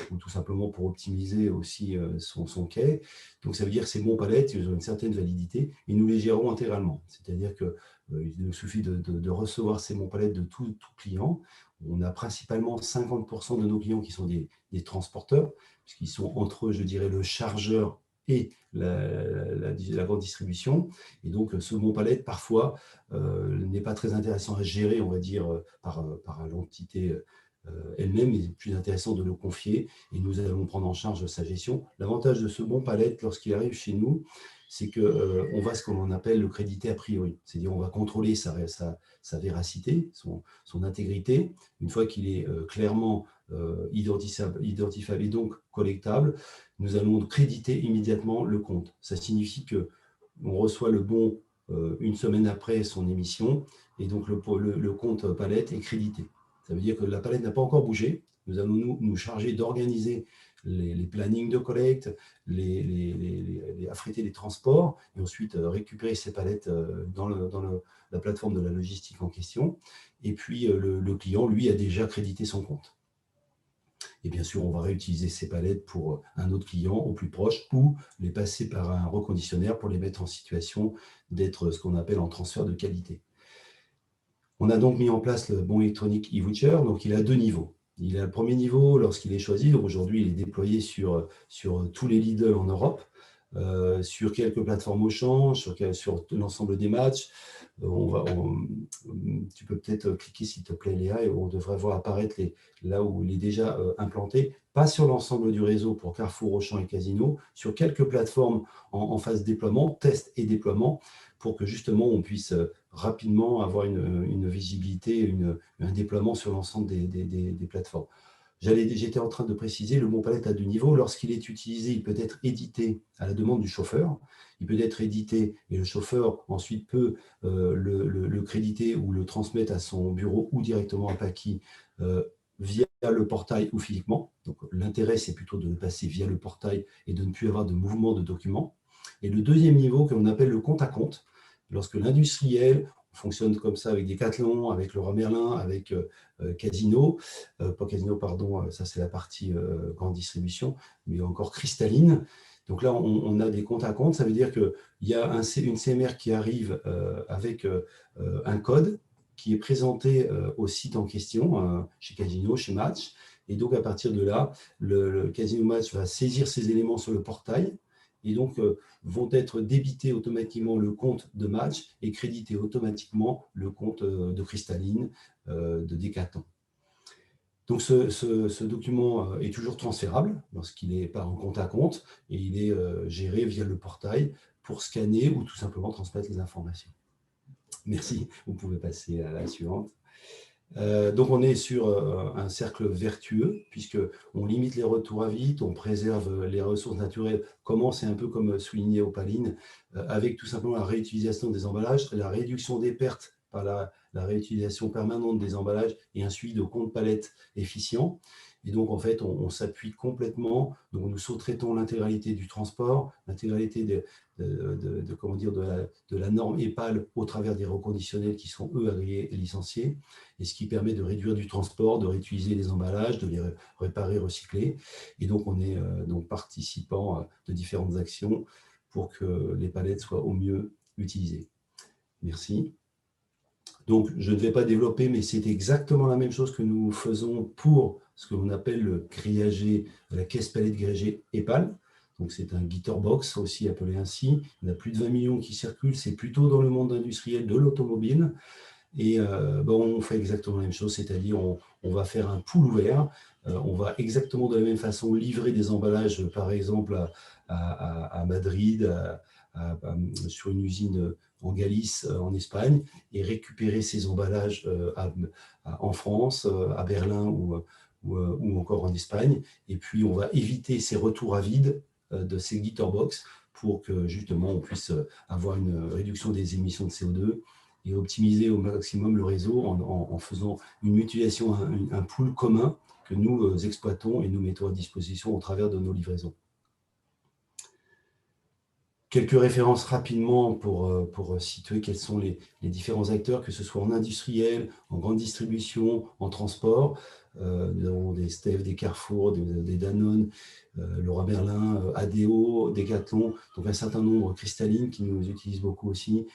Ou tout simplement pour optimiser aussi son quai. Donc, ça veut dire que ces bons palettes, ils ont une certaine validité et nous les gérons intégralement. C'est-à-dire qu'il nous suffit de recevoir ces bons palettes de tout client. On a principalement 50% de nos clients qui sont des transporteurs, puisqu'ils sont entre eux, je dirais, le chargeur et la grande distribution. Et donc, ce bon palette, parfois, n'est pas très intéressant à gérer, on va dire, par l'entité elle-même, il est plus intéressant de le confier et nous allons prendre en charge sa gestion. L'avantage de ce bon palette, lorsqu'il arrive chez nous, c'est qu'on va ce qu'on appelle le créditer a priori. C'est-à-dire on va contrôler sa véracité, son intégrité. Une fois qu'il est clairement identifiable et donc collectable, nous allons créditer immédiatement le compte. Ça signifie qu'on reçoit le bon une semaine après son émission et donc le compte palette est crédité. Ça veut dire que la palette n'a pas encore bougé. Nous allons nous charger d'organiser les plannings de collecte, affréter les transports et ensuite récupérer ces palettes dans la plateforme de la logistique en question. Et puis, le client, lui, a déjà crédité son compte. Et bien sûr, on va réutiliser ces palettes pour un autre client au plus proche ou les passer par un reconditionnaire pour les mettre en situation d'être ce qu'on appelle en transfert de qualité. On a donc mis en place le bon électronique eVoucher, donc il a 2 niveaux. Il a le premier niveau lorsqu'il est choisi, donc aujourd'hui il est déployé sur tous les Lidl en Europe, sur quelques plateformes Auchan, sur l'ensemble des matchs. Tu peux peut-être cliquer s'il te plaît Léa, et on devrait voir apparaître là où il est déjà implanté, pas sur l'ensemble du réseau pour Carrefour, Auchan et Casino, sur quelques plateformes en phase déploiement, test et déploiement, pour que justement on puisse rapidement avoir une visibilité, un déploiement sur l'ensemble des plateformes. J'étais en train de préciser, le mot palette a deux niveaux. Lorsqu'il est utilisé, il peut être édité à la demande du chauffeur. Il peut être édité et le chauffeur ensuite peut le créditer ou le transmettre à son bureau ou directement à Paki via le portail ou physiquement. Donc l'intérêt, c'est plutôt de le passer via le portail et de ne plus avoir de mouvement de documents. Et le deuxième niveau, que l'on appelle le compte à compte, lorsque l'industriel fonctionne comme ça avec Decathlon, avec Leroy Merlin, avec Casino, pas Casino, pardon, ça c'est la partie grande distribution, mais encore Cristalline. Donc là, on a des comptes à compte, ça veut dire qu'il y a une CMR qui arrive avec un code qui est présenté au site en question, chez Casino, chez Match, et donc à partir de là, le Casino Match va saisir ces éléments sur le portail, et donc vont être débités automatiquement le compte de Match et créditer automatiquement le compte de Cristalline, de Decathlon. Donc ce document est toujours transférable lorsqu'il n'est pas en compte à compte et il est géré via le portail pour scanner ou tout simplement transmettre les informations. Merci, vous pouvez passer à la suivante. Donc on est sur un cercle vertueux puisqu'on limite les retours à vide, on préserve les ressources naturelles, c'est un peu comme souligné Opaline, avec tout simplement la réutilisation des emballages, la réduction des pertes par la réutilisation permanente des emballages et un suivi de compte palette efficient. Et donc, en fait, on s'appuie complètement. Donc, nous sous-traitons l'intégralité du transport, l'intégralité de la norme EPAL au travers des reconditionnels qui sont, eux, agréés et licenciés, et ce qui permet de réduire du transport, de réutiliser les emballages, de les réparer, recycler. Et donc, on est donc participant de différentes actions pour que les palettes soient au mieux utilisées. Merci. Donc, je ne vais pas développer, mais c'est exactement la même chose que nous faisons pour ce que l'on appelle le grillagé, la caisse palette grillagée EPAL. Donc, c'est un Gitterbox, aussi appelé ainsi. Il y en a plus de 20 millions qui circulent. C'est plutôt dans le monde industriel de l'automobile. Et on fait exactement la même chose, c'est-à-dire on va faire un pool ouvert. On va exactement de la même façon livrer des emballages, par exemple, à Madrid, sur une usine en Galice, en Espagne, et récupérer ces emballages en France, à Berlin ou encore en Espagne. Et puis, on va éviter ces retours à vide de ces Gitterbox pour que, justement, on puisse avoir une réduction des émissions de CO2 et optimiser au maximum le réseau en faisant une mutualisation, un pool commun que nous exploitons et nous mettons à disposition au travers de nos livraisons. Quelques références rapidement pour situer quels sont les différents acteurs, que ce soit en industriel, en grande distribution, en transport. Nous avons des Steph, des Carrefour, des Danone, Leroy Merlin, ADO, Decathlon, donc un certain nombre, Cristalline qui nous utilise beaucoup aussi,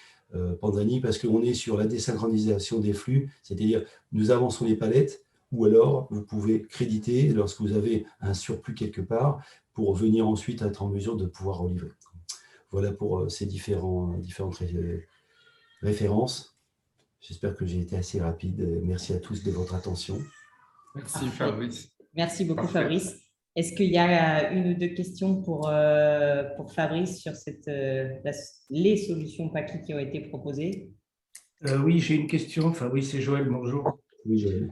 Panzani, parce qu'on est sur la désynchronisation des flux, c'est-à-dire nous avançons les palettes, ou alors vous pouvez créditer lorsque vous avez un surplus quelque part pour venir ensuite être en mesure de pouvoir relivrer. Voilà pour ces différentes références. J'espère que j'ai été assez rapide. Merci à tous de votre attention. Merci Fabrice. Merci beaucoup Fabrice. Est-ce qu'il y a une ou deux questions pour Fabrice sur les solutions Paki qui ont été proposées? Oui, j'ai une question. Fabrice et Joël, bonjour. Oui, Joël.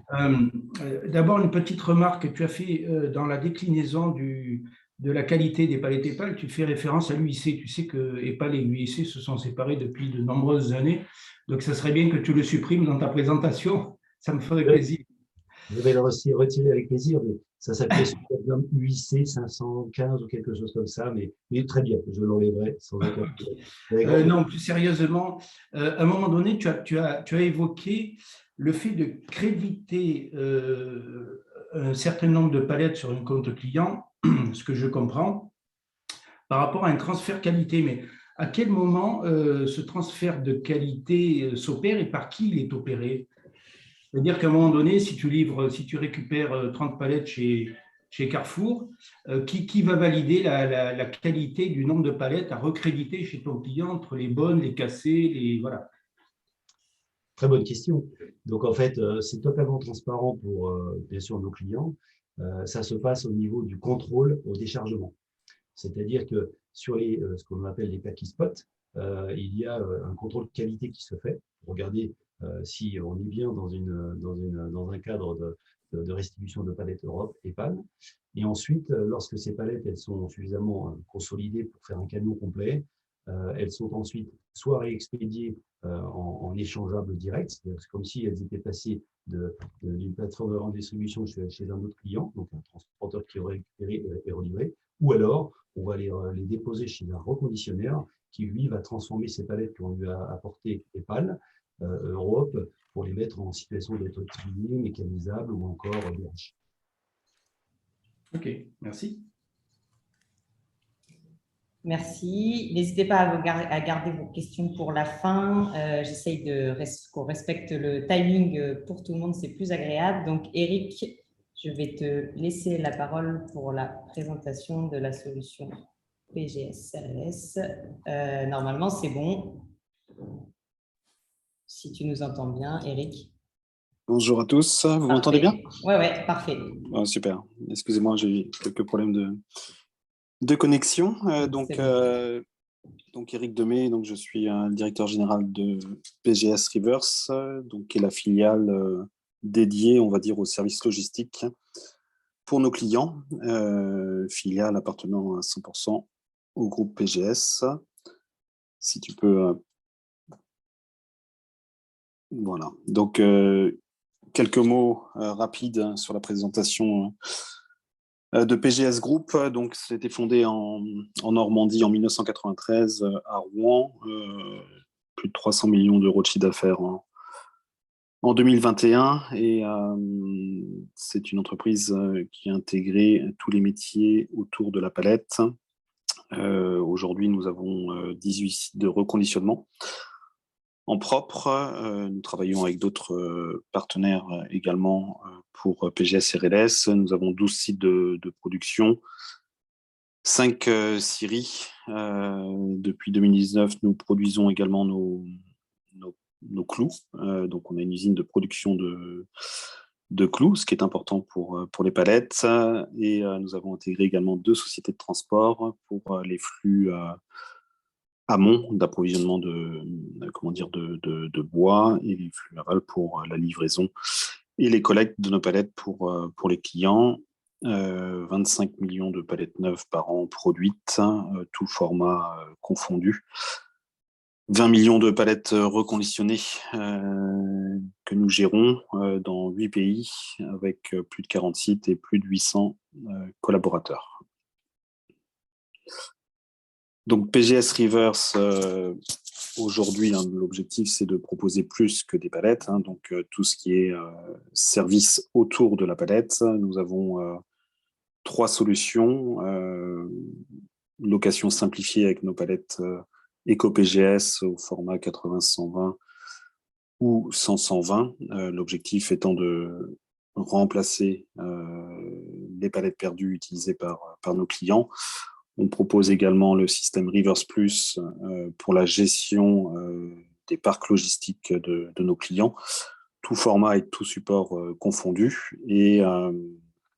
D'abord, une petite remarque. Tu as fait dans la déclinaison de la qualité des palettes EPAL, tu fais référence à l'UIC. Tu sais que EPAL et l'UIC se sont séparés depuis de nombreuses années. Donc, ça serait bien que tu le supprimes dans ta présentation. Ça me ferait plaisir. Je vais le retirer avec plaisir, mais ça s'appelait UIC 515 ou quelque chose comme ça, mais très bien, je l'enlèverai sans aucun problème. Non, plus sérieusement, à un moment donné, tu as évoqué le fait de créditer un certain nombre de palettes sur un compte client, ce que je comprends, par rapport à un transfert qualité. Mais à quel moment ce transfert de qualité s'opère et par qui il est opéré? C'est-à-dire qu'à un moment donné, si tu récupères 30 palettes chez Carrefour, qui va valider la qualité du nombre de palettes à recréditer chez ton client entre les bonnes, les cassées, voilà. Très bonne question. Donc, en fait, c'est totalement transparent pour, bien sûr, nos clients. Ça se passe au niveau du contrôle au déchargement. C'est-à-dire que sur ce qu'on appelle les Paki Spots, il y a un contrôle de qualité qui se fait. Regardez si on est bien dans un cadre de restitution de palettes Europe et PAL. Et ensuite, lorsque ces palettes elles sont suffisamment consolidées pour faire un camion complet, elles sont ensuite soit réexpédiées en échangeable direct, c'est comme si elles étaient passées d'une plateforme de grande distribution chez un autre client, donc un transporteur qui aurait récupéré et relivré, ou alors on va les déposer chez un reconditionneur qui, lui, va transformer ces palettes qu'on lui a apportées EPAL Europe pour les mettre en situation d'être utilisées, mécanisables ou encore DH. Ok, merci. Merci. N'hésitez pas à garder vos questions pour la fin. J'essaye qu'on respecte le timing pour tout le monde, c'est plus agréable. Donc, Eric, je vais te laisser la parole pour la présentation de la solution PGS RLS. Normalement, c'est bon. Si tu nous entends bien, Eric. Bonjour à tous, vous m'entendez bien? Oui, parfait. Oh, super, excusez-moi, j'ai eu quelques problèmes de connexion. Donc, Eric Demey, donc je suis le directeur général de PGS Reverse, donc, qui est la filiale dédiée, on va dire, aux services logistiques pour nos clients, filiale appartenant à 100% au groupe PGS. Si tu peux... Voilà, donc quelques mots rapides sur la présentation de PGS Group. Donc, c'était fondé en Normandie en 1993 à Rouen, plus de 300 millions d'euros de chiffre d'affaires en 2021, et c'est une entreprise qui a intégré tous les métiers autour de la palette. Aujourd'hui, nous avons 18 sites de reconditionnement en propre. Nous travaillons avec d'autres partenaires également pour PGS RLS. Nous avons 12 sites de production, 5 scieries. Depuis 2019, nous produisons également nos clous. Donc, on a une usine de production de clous, ce qui est important pour les palettes. Et nous avons intégré également 2 sociétés de transport pour les flux amont d'approvisionnement de bois, et les flux aval pour la livraison et les collectes de nos palettes pour les clients. 25 millions de palettes neuves par an produites, tout format confondu. 20 millions de palettes reconditionnées que nous gérons dans 8 pays, avec plus de 40 sites et plus de 800 collaborateurs. Donc, PGS Reverse, aujourd'hui, l'objectif, c'est de proposer plus que des palettes. Donc, tout ce qui est service autour de la palette. Nous avons 3 solutions. Location simplifiée avec nos palettes Eco-PGS au format 80-120 ou 100-120. L'objectif étant de remplacer les palettes perdues utilisées par nos clients. On propose également le système Reverse Plus pour la gestion des parcs logistiques de nos clients, tout format et tout support confondu, et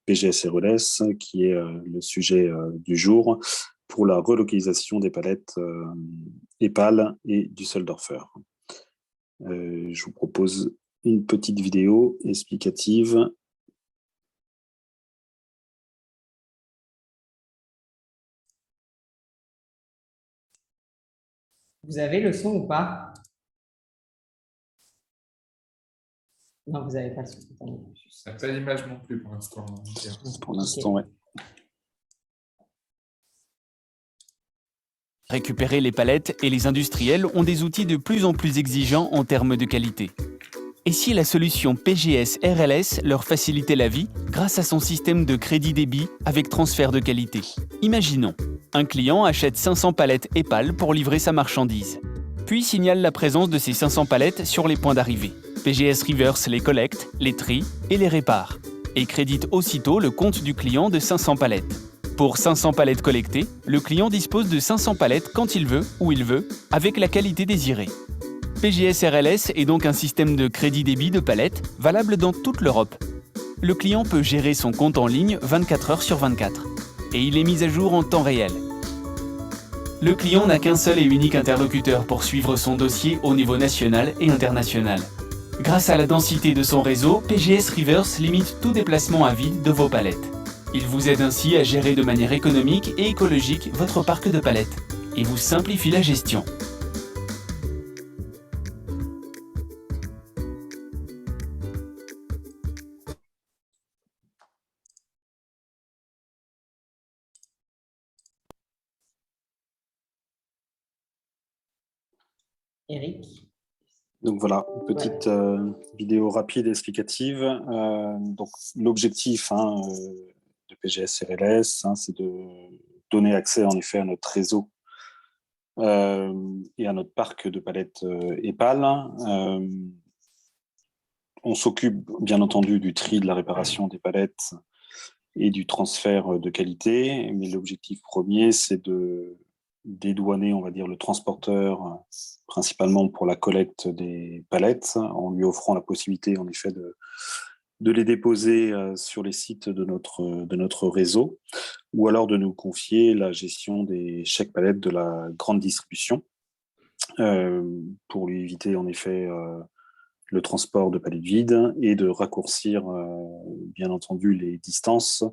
PGS RLS, qui est le sujet du jour, pour la relocalisation des palettes EPAL et Düsseldorfer. Je vous propose une petite vidéo explicative. Vous avez le son ou pas? Non, vous n'avez pas le son. Ça n'a pas l'image non plus pour l'instant. Pour l'instant, oui. Récupérer les palettes et les industriels ont des outils de plus en plus exigeants en termes de qualité. Et si la solution PGS RLS leur facilitait la vie grâce à son système de crédit débit avec transfert de qualité? Imaginons, un client achète 500 palettes EPAL pour livrer sa marchandise, puis signale la présence de ces 500 palettes sur les points d'arrivée. PGS Reverse les collecte, les trie et les répare, et crédite aussitôt le compte du client de 500 palettes. Pour 500 palettes collectées, le client dispose de 500 palettes quand il veut, où il veut, avec la qualité désirée. PGS RLS est donc un système de crédit débit de palettes valable dans toute l'Europe. Le client peut gérer son compte en ligne 24 heures sur 24 et il est mis à jour en temps réel. Le client n'a qu'un seul et unique interlocuteur pour suivre son dossier au niveau national et international. Grâce à la densité de son réseau, PGS Reverse limite tout déplacement à vide de vos palettes. Il vous aide ainsi à gérer de manière économique et écologique votre parc de palettes et vous simplifie la gestion. Eric? Donc voilà, une petite vidéo rapide et explicative. Donc l'objectif de PGS RLS, c'est de donner accès en effet à notre réseau et à notre parc de palettes EPAL. On s'occupe bien entendu du tri, de la réparation des palettes et du transfert de qualité, mais l'objectif premier, c'est de dédouaner, on va dire, le transporteur, principalement pour la collecte des palettes, en lui offrant la possibilité, en effet, de les déposer sur les sites de notre réseau, ou alors de nous confier la gestion des chèques palettes de la grande distribution, pour lui éviter, en effet, le transport de palettes vides et de raccourcir, bien entendu, les distances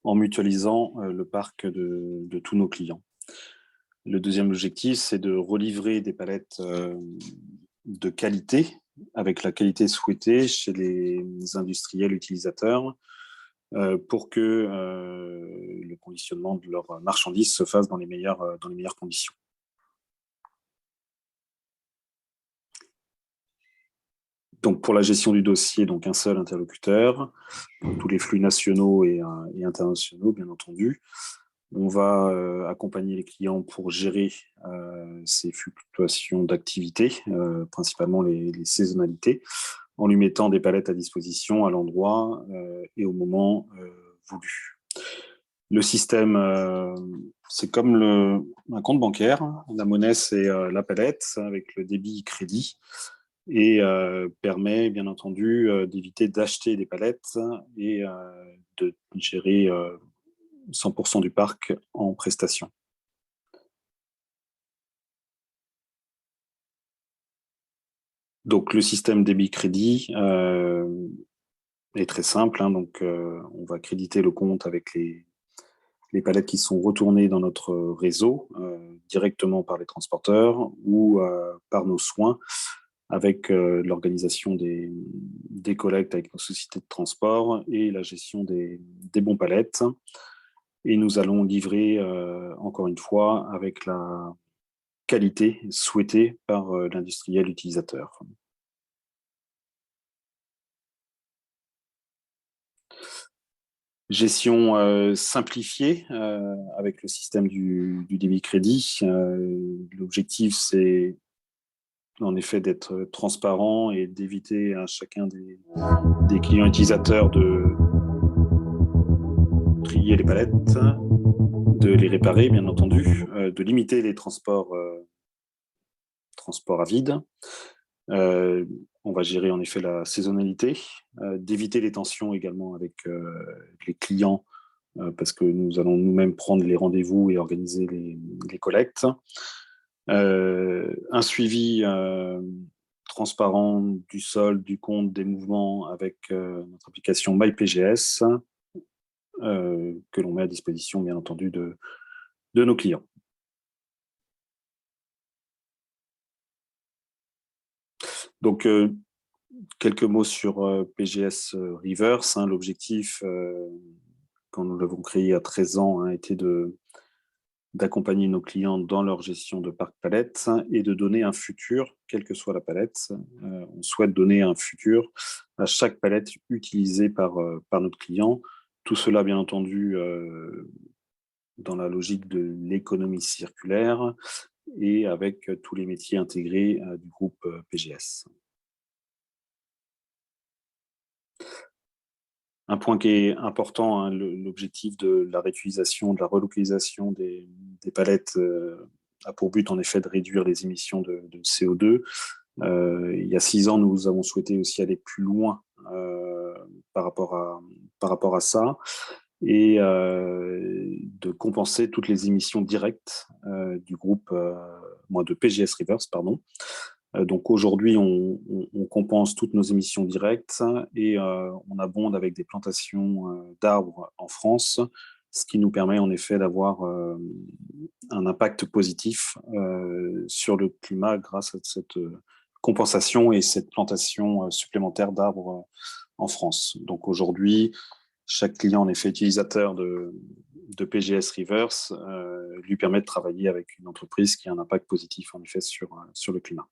en mutualisant le parc de tous nos clients. Le deuxième objectif, c'est de relivrer des palettes de qualité, avec la qualité souhaitée chez les industriels utilisateurs, pour que le conditionnement de leurs marchandises se fasse dans les meilleures conditions. Donc, pour la gestion du dossier, donc un seul interlocuteur, pour tous les flux nationaux et internationaux, bien entendu. On va accompagner les clients pour gérer ces fluctuations d'activité, principalement les saisonnalités, en lui mettant des palettes à disposition à l'endroit et au moment voulu. Le système, c'est comme un compte bancaire. La monnaie, c'est la palette avec le débit crédit, et permet bien entendu d'éviter d'acheter des palettes et de gérer 100% du parc en prestation. Donc le système débit-crédit est très simple, donc on va créditer le compte avec les palettes qui sont retournées dans notre réseau directement par les transporteurs ou par nos soins, avec l'organisation des collectes avec nos sociétés de transport et la gestion des bons palettes. Et nous allons livrer, encore une fois, avec la qualité souhaitée par l'industriel utilisateur. Gestion simplifiée avec le système du débit-crédit. L'objectif, c'est en effet d'être transparent et d'éviter à chacun des clients utilisateurs de trier les palettes, de les réparer bien entendu, de limiter les transports à vide. On va gérer en effet la saisonnalité, d'éviter les tensions également avec les clients, parce que nous allons nous-mêmes prendre les rendez-vous et organiser les collectes. Un suivi transparent du solde, du compte, des mouvements avec notre application MyPGS, que l'on met à disposition, bien entendu, de nos clients. Donc, quelques mots sur PGS Reverse. L'objectif, quand nous l'avons créé il y a 13 ans, a été d'accompagner nos clients dans leur gestion de parc palette et de donner un futur, quelle que soit la palette. On souhaite donner un futur à chaque palette utilisée par notre client. Tout cela, bien entendu, dans la logique de l'économie circulaire et avec tous les métiers intégrés du groupe PGS. Un point qui est important, l'objectif de la réutilisation, de la relocalisation des palettes a pour but en effet de réduire les émissions de CO2. Il y a 6 ans, nous avons souhaité aussi aller plus loin par rapport à ça et de compenser toutes les émissions directes du groupe, de PGS Reverse, pardon, Donc aujourd'hui, on compense toutes nos émissions directes et on abonde avec des plantations d'arbres en France, ce qui nous permet en effet d'avoir un impact positif sur le climat grâce à cette compensation et cette plantation supplémentaire d'arbres en France. Donc aujourd'hui, chaque client, en effet, utilisateur de PGS Reverse lui permet de travailler avec une entreprise qui a un impact positif, en effet, sur le climat.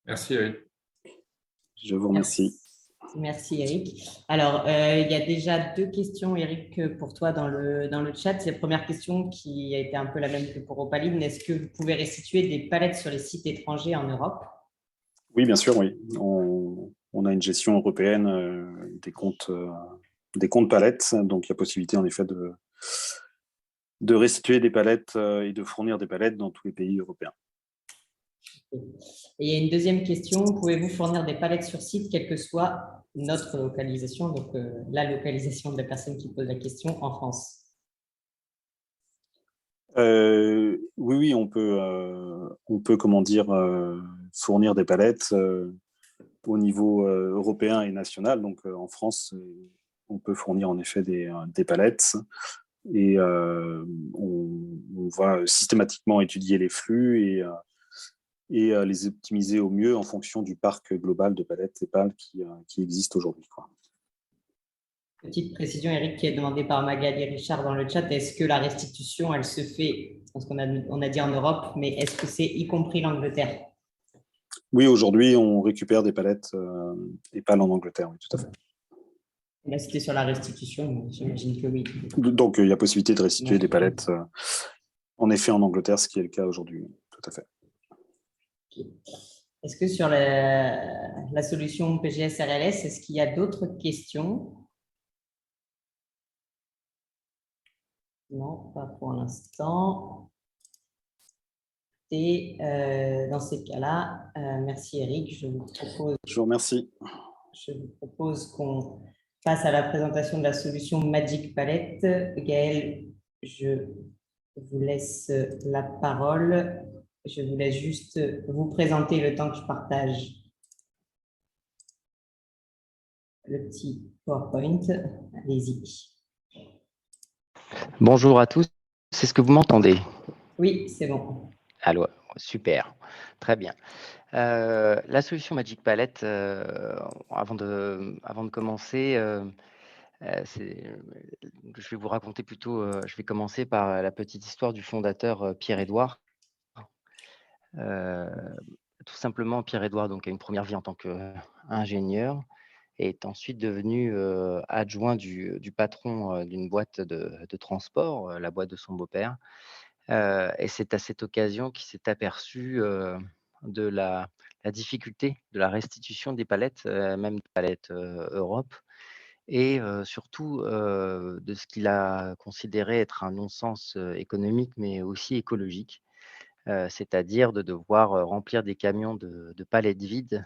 Merci, Eric. Je vous remercie. Merci, Eric. Alors, il y a déjà 2 questions, Eric, pour toi dans le chat. C'est la première question qui a été un peu la même que pour Opaline. Est-ce que vous pouvez restituer des palettes sur les sites étrangers en Europe? Oui, bien sûr, oui. On a une gestion européenne des comptes palettes, donc il y a possibilité en effet de restituer des palettes et de fournir des palettes dans tous les pays européens. Et il y a une deuxième question. Pouvez-vous fournir des palettes sur site, quelle que soit notre localisation, donc la localisation de la personne qui pose la question en France? Oui, on peut comment dire, fournir des palettes au niveau européen et national. Donc en France, on peut fournir en effet des palettes et on va systématiquement étudier les flux et les optimiser au mieux en fonction du parc global de palettes et pales qui existe aujourd'hui. Petite précision, Eric, qui est demandée par Magali Richard dans le chat. Est-ce que la restitution, elle se fait, parce qu'on a dit en Europe, mais est-ce que c'est y compris l'Angleterre? Oui, aujourd'hui, on récupère des palettes et pales en Angleterre, oui, tout à fait. Là, c'était sur la restitution, j'imagine que oui. Donc, il y a possibilité de restituer des palettes, en effet, en Angleterre, ce qui est le cas aujourd'hui, tout à fait. Okay. Est-ce que sur la solution PGS RLS, est-ce qu'il y a d'autres questions? Non, pas pour l'instant. Et dans ces cas-là, merci Eric. Je vous remercie. Je vous propose qu'on passe à la présentation de la solution Magic Palette. Gaël, je vous laisse la parole. Je vous laisse juste vous présenter le temps que je partage le petit PowerPoint. Allez-y. Bonjour à tous, est-ce que vous m'entendez? Oui, c'est bon. Allô, super, très bien. La solution Magic Palette, avant de commencer, je vais vous raconter plutôt, je vais commencer par la petite histoire du fondateur Pierre-Édouard. Tout simplement, Pierre-Édouard donc, a une première vie en tant qu'ingénieur et est ensuite devenu adjoint du patron d'une boîte de transport, la boîte de son beau-père. Et c'est à cette occasion qu'il s'est aperçu de la difficulté de la restitution des palettes, même des palettes Europe, et surtout de ce qu'il a considéré être un non-sens économique, mais aussi écologique. C'est-à-dire de devoir remplir des camions de palettes vides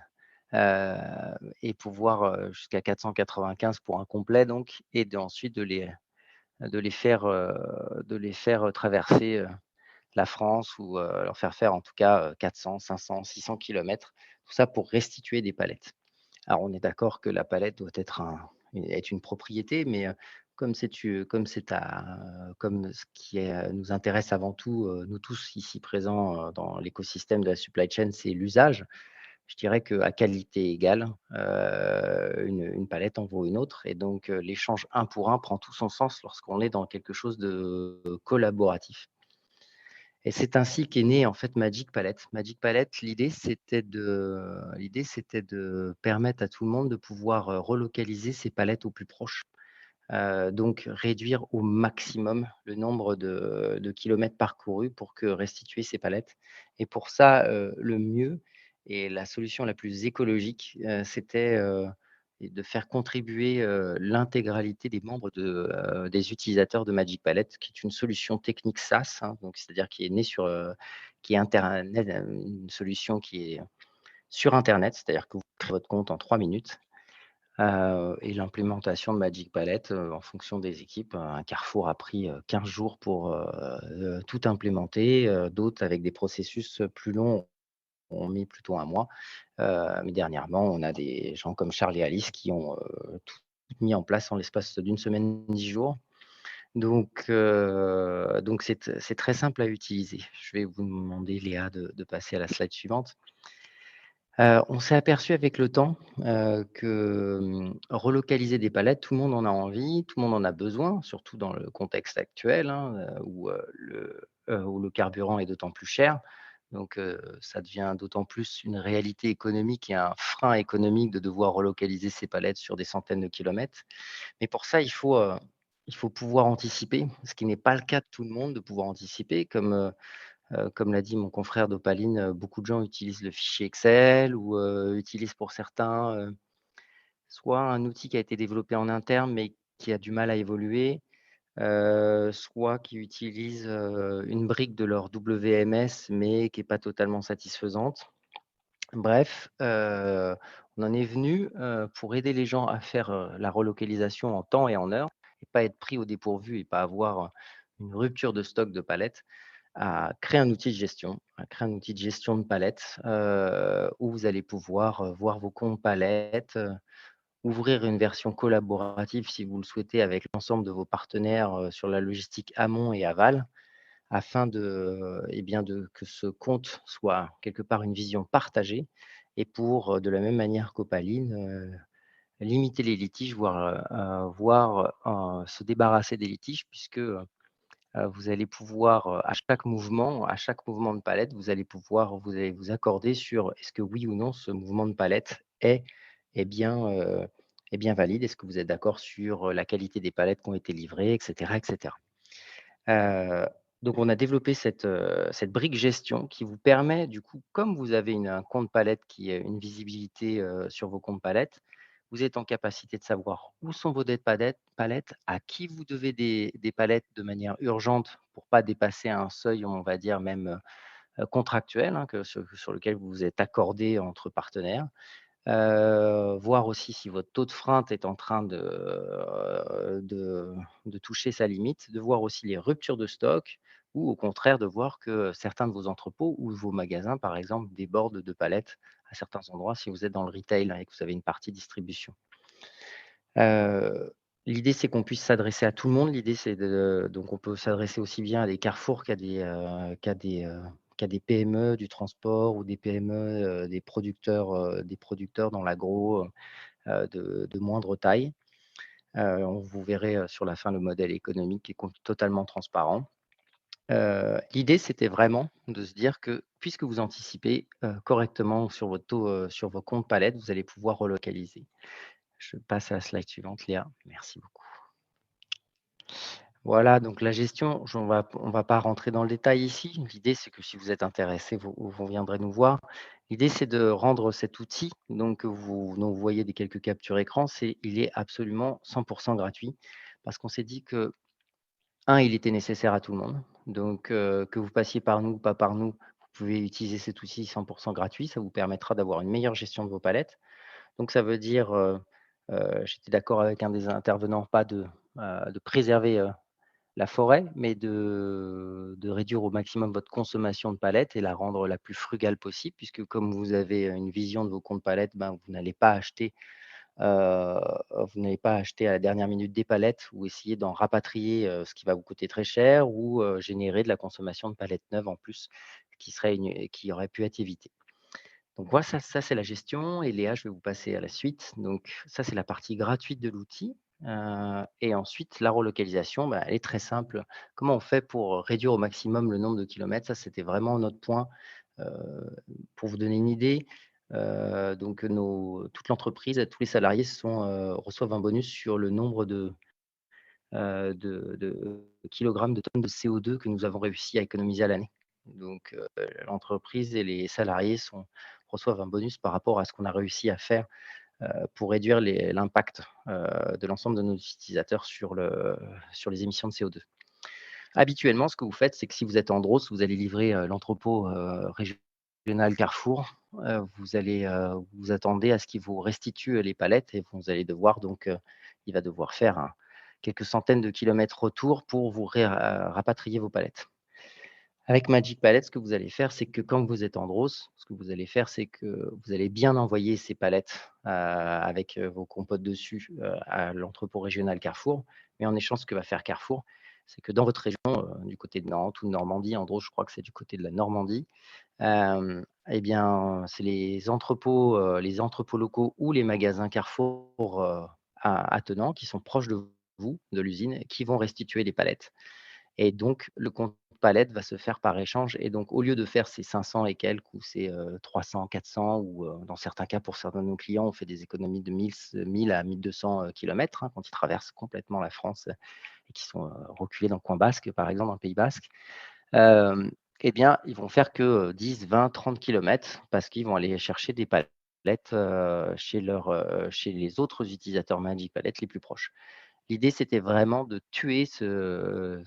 et pouvoir jusqu'à 495 pour un complet, donc, et ensuite de les faire traverser la France ou leur faire en tout cas 400, 500, 600 kilomètres, tout ça pour restituer des palettes. Alors on est d'accord que la palette doit être une propriété, mais comme ce qui nous intéresse avant tout, nous tous ici présents dans l'écosystème de la supply chain, c'est l'usage. Je dirais qu'à qualité égale, une palette en vaut une autre. Et donc, l'échange un pour un prend tout son sens lorsqu'on est dans quelque chose de collaboratif. Et c'est ainsi qu'est né en fait Magic Palette. Magic Palette, l'idée c'était de permettre à tout le monde de pouvoir relocaliser ses palettes au plus proche. Donc réduire au maximum le nombre de kilomètres parcourus pour que restituer ces palettes. Et pour ça, le mieux et la solution la plus écologique, c'était de faire contribuer l'intégralité des membres des utilisateurs de Magic Palette, qui est une solution technique SaaS, hein, donc c'est-à-dire qui est née qui est Internet, une solution qui est sur Internet, c'est-à-dire que vous créez votre compte en 3 minutes. et l'implémentation de Magic Palette en fonction des équipes. Un Carrefour a pris 15 jours pour tout implémenter. D'autres, avec des processus plus longs, ont mis plutôt un mois. Mais dernièrement, on a des gens comme Charles et Alice qui ont tout mis en place en l'espace d'une semaine, 10 jours. Donc c'est très simple à utiliser. Je vais vous demander, Léa, de passer à la slide suivante. On s'est aperçu avec le temps que relocaliser des palettes, tout le monde en a envie, tout le monde en a besoin, surtout dans le contexte actuel, hein, où le carburant est d'autant plus cher. Donc, ça devient d'autant plus une réalité économique et un frein économique de devoir relocaliser ces palettes sur des centaines de kilomètres. Mais pour ça, il faut pouvoir anticiper, ce qui n'est pas le cas de tout le monde, de pouvoir anticiper. Comme l'a dit mon confrère d'Opaline, beaucoup de gens utilisent le fichier Excel ou utilisent pour certains soit un outil qui a été développé en interne mais qui a du mal à évoluer, soit qui utilisent une brique de leur WMS mais qui n'est pas totalement satisfaisante. Bref, on en est venu pour aider les gens à faire la relocalisation en temps et en heure et pas être pris au dépourvu et pas avoir une rupture de stock de palettes, à créer un outil de gestion, de palettes, où vous allez pouvoir voir vos comptes palettes, ouvrir une version collaborative si vous le souhaitez avec l'ensemble de vos partenaires sur la logistique amont et aval, afin que ce compte soit quelque part une vision partagée et pour, de la même manière qu'Opaline, limiter les litiges, voire se débarrasser des litiges puisque vous allez pouvoir, à chaque mouvement de palette, vous allez vous accorder sur est-ce que oui ou non ce mouvement de palette est bien, est bien valide? Est-ce que vous êtes d'accord sur la qualité des palettes qui ont été livrées, et cetera, et cetera. Donc on a développé cette brique gestion qui vous permet du coup, comme vous avez un compte palette qui est une visibilité, sur vos comptes palettes, vous êtes en capacité de savoir où sont vos dettes palettes, à qui vous devez des palettes de manière urgente pour pas dépasser un seuil, on va dire même, contractuel, hein, sur lequel vous vous êtes accordé entre partenaires. Voir aussi si votre taux de frein est en train de toucher sa limite, de voir aussi les ruptures de stock ou au contraire de voir que certains de vos entrepôts ou vos magasins, par exemple, débordent de palettes à certains endroits si vous êtes dans le retail et que vous avez une partie distribution. L'idée, c'est qu'on puisse s'adresser à tout le monde. L'idée, donc on peut s'adresser aussi bien à des Carrefour qu'à des PME du transport ou des PME, des producteurs dans l'agro, de moindre taille. Vous verrez sur la fin le modèle économique qui est totalement transparent. L'idée, c'était vraiment de se dire que puisque vous anticipez correctement sur sur vos comptes palettes, vous allez pouvoir relocaliser. Je passe à la slide suivante, Léa. Merci beaucoup. Voilà, donc la gestion, on va pas rentrer dans le détail ici. L'idée, c'est que si vous êtes intéressé, vous viendrez nous voir. L'idée, c'est de rendre cet outil, donc dont vous voyez des quelques captures écran, il est absolument 100% gratuit parce qu'on s'est dit que, il était nécessaire à tout le monde. Donc, que vous passiez par nous ou pas par nous, vous pouvez utiliser cet outil 100% gratuit. Ça vous permettra d'avoir une meilleure gestion de vos palettes. Donc, ça veut dire, j'étais d'accord avec un des intervenants, pas de préserver la forêt, mais de réduire au maximum votre consommation de palettes et la rendre la plus frugale possible, puisque comme vous avez une vision de vos comptes palettes, ben, euh, vous n'allez pas acheter à la dernière minute des palettes ou essayer d'en rapatrier, ce qui va vous coûter très cher ou générer de la consommation de palettes neuves en plus qui aurait pu être évitée. Donc voilà, ça c'est la gestion et Léa, je vais vous passer à la suite. Donc ça, c'est la partie gratuite de l'outil. Et ensuite, la relocalisation, bah, elle est très simple. Comment on fait pour réduire au maximum le nombre de kilomètres? Ça, c'était vraiment notre point. Pour vous donner une idée, toute l'entreprise, tous les salariés reçoivent un bonus sur le nombre de kilogrammes de tonnes de CO2 que nous avons réussi à économiser à l'année. Donc, l'entreprise et les salariés reçoivent un bonus par rapport à ce qu'on a réussi à faire pour réduire l'impact de l'ensemble de nos utilisateurs sur les émissions de CO2. Habituellement, ce que vous faites, c'est que si vous êtes en Andros, vous allez livrer l'entrepôt régional Carrefour, vous attendez à ce qu'il vous restitue les palettes et vous allez devoir donc, il va devoir faire quelques centaines de kilomètres autour pour vous rapatrier vos palettes. Avec Magic Pallet, ce que vous allez faire, c'est que quand vous êtes en Andros, ce que vous allez faire, c'est que vous allez bien envoyer ces palettes avec vos compotes dessus à l'entrepôt régional Carrefour. Mais en échange, ce que va faire Carrefour, c'est que dans votre région, du côté de Nantes ou de Normandie, Andros, je crois que c'est du côté de la Normandie, eh bien, c'est les entrepôts locaux ou les magasins Carrefour attenants qui sont proches de vous, de l'usine, qui vont restituer les palettes. Et donc, le compte palette va se faire par échange. Et donc, au lieu de faire ces 500 et quelques ou ces 300, 400, ou dans certains cas, pour certains de nos clients, on fait des économies de 1000 à 1200 km quand ils traversent complètement la France et qui sont reculés dans le coin basque, par exemple, dans le Pays basque. Eh bien, ils vont faire que 10, 20, 30 km parce qu'ils vont aller chercher des palettes chez les autres utilisateurs Magic Palette les plus proches. L'idée, c'était vraiment de tuer ce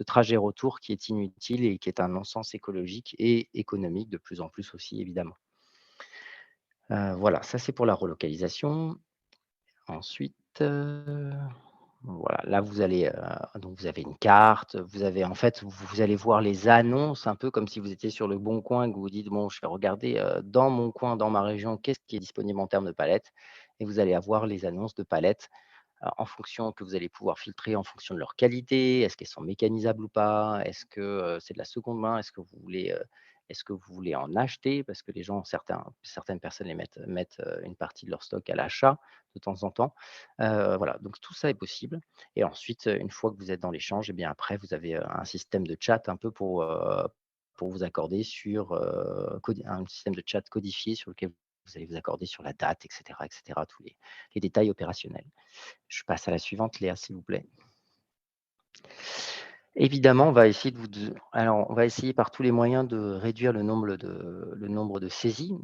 trajet retour qui est inutile et qui est un non-sens écologique et économique de plus en plus aussi, évidemment. Voilà, ça c'est pour la relocalisation. Ensuite, voilà, là vous allez, donc vous avez une carte, vous allez voir les annonces un peu comme si vous étiez sur le Bon Coin, que vous vous dites: «Bon, je vais regarder, dans mon coin, dans ma région, qu'est-ce qui est disponible en termes de palettes?» Et vous allez avoir les annonces de palettes en fonction que vous allez pouvoir filtrer en fonction de leur qualité. Est-ce qu'elles sont mécanisables ou pas? Est-ce que c'est de la seconde main? Est-ce que vous voulez en acheter? Parce que les gens, certaines personnes mettent une partie de leur stock à l'achat de temps en temps. Voilà, donc tout ça est possible. Et ensuite, une fois que vous êtes dans l'échange, et bien après, vous avez un système de chat un peu pour vous accorder sur un système de chat codifié sur lequel vous allez vous accorder sur la date, etc., tous les détails opérationnels. Je passe à la suivante, Léa, s'il vous plaît. Évidemment, on va essayer par tous les moyens de réduire le nombre de saisies.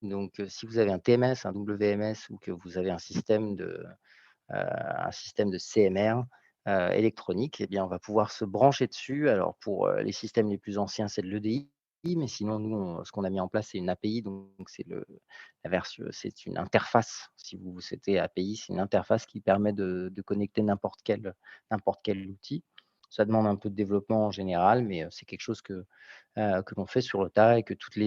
Donc, si vous avez un TMS, un WMS ou que vous avez un système de CMR électronique, eh bien, on va pouvoir se brancher dessus. Alors, pour les systèmes les plus anciens, c'est de l'EDI, mais sinon, nous, ce qu'on a mis en place, c'est une API. Donc, c'est une interface. Si vous souhaitez API, c'est une interface qui permet de connecter n'importe quel outil. Ça demande un peu de développement en général, mais c'est quelque chose que l'on fait sur le tas et que tous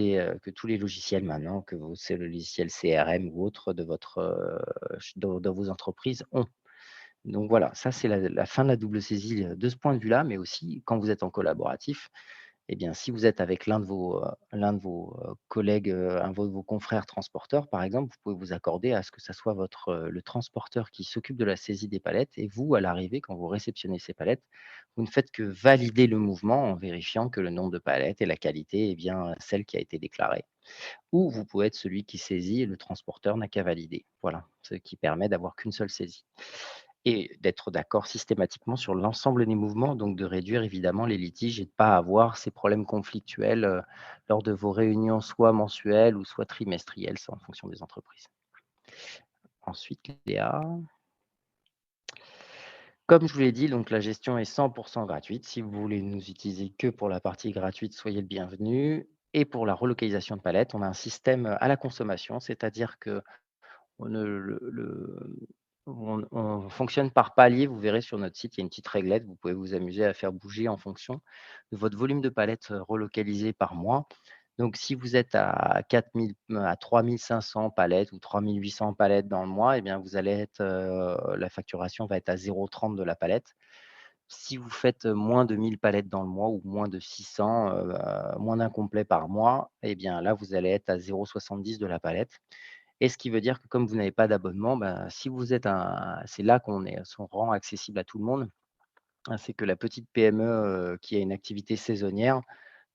les logiciels maintenant, c'est le logiciel CRM ou autre dans vos entreprises ont. Donc voilà, ça c'est la fin de la double saisie de ce point de vue-là, mais aussi quand vous êtes en collaboratif, eh bien, si vous êtes avec l'un de vos collègues, un de vos confrères transporteurs, par exemple, vous pouvez vous accorder à ce que ça soit le transporteur qui s'occupe de la saisie des palettes et vous, à l'arrivée, quand vous réceptionnez ces palettes, vous ne faites que valider le mouvement en vérifiant que le nombre de palettes et la qualité est bien celle qui a été déclarée. Ou vous pouvez être celui qui saisit et le transporteur n'a qu'à valider. Voilà, ce qui permet d'avoir qu'une seule saisie et d'être d'accord systématiquement sur l'ensemble des mouvements, donc de réduire évidemment les litiges et de ne pas avoir ces problèmes conflictuels lors de vos réunions soit mensuelles ou soit trimestrielles, c'est en fonction des entreprises. Ensuite, Léa. Comme je vous l'ai dit, donc la gestion est 100% gratuite. Si vous voulez nous utiliser que pour la partie gratuite, soyez le bienvenu. Et pour la relocalisation de palettes, on a un système à la consommation, c'est-à-dire que on fonctionne par palier. Vous verrez sur notre site, il y a une petite réglette. Vous pouvez vous amuser à faire bouger en fonction de votre volume de palettes relocalisées par mois. Donc, si vous êtes à 3500 palettes ou 3800 palettes dans le mois, eh bien, la facturation va être à 0,30 de la palette. Si vous faites moins de 1000 palettes dans le mois ou moins de 600, moins d'un complet par mois, eh bien, là, vous allez être à 0,70 de la palette. Et ce qui veut dire que comme vous n'avez pas d'abonnement, si vous êtes c'est là qu'on rend accessible à tout le monde. C'est que la petite PME qui a une activité saisonnière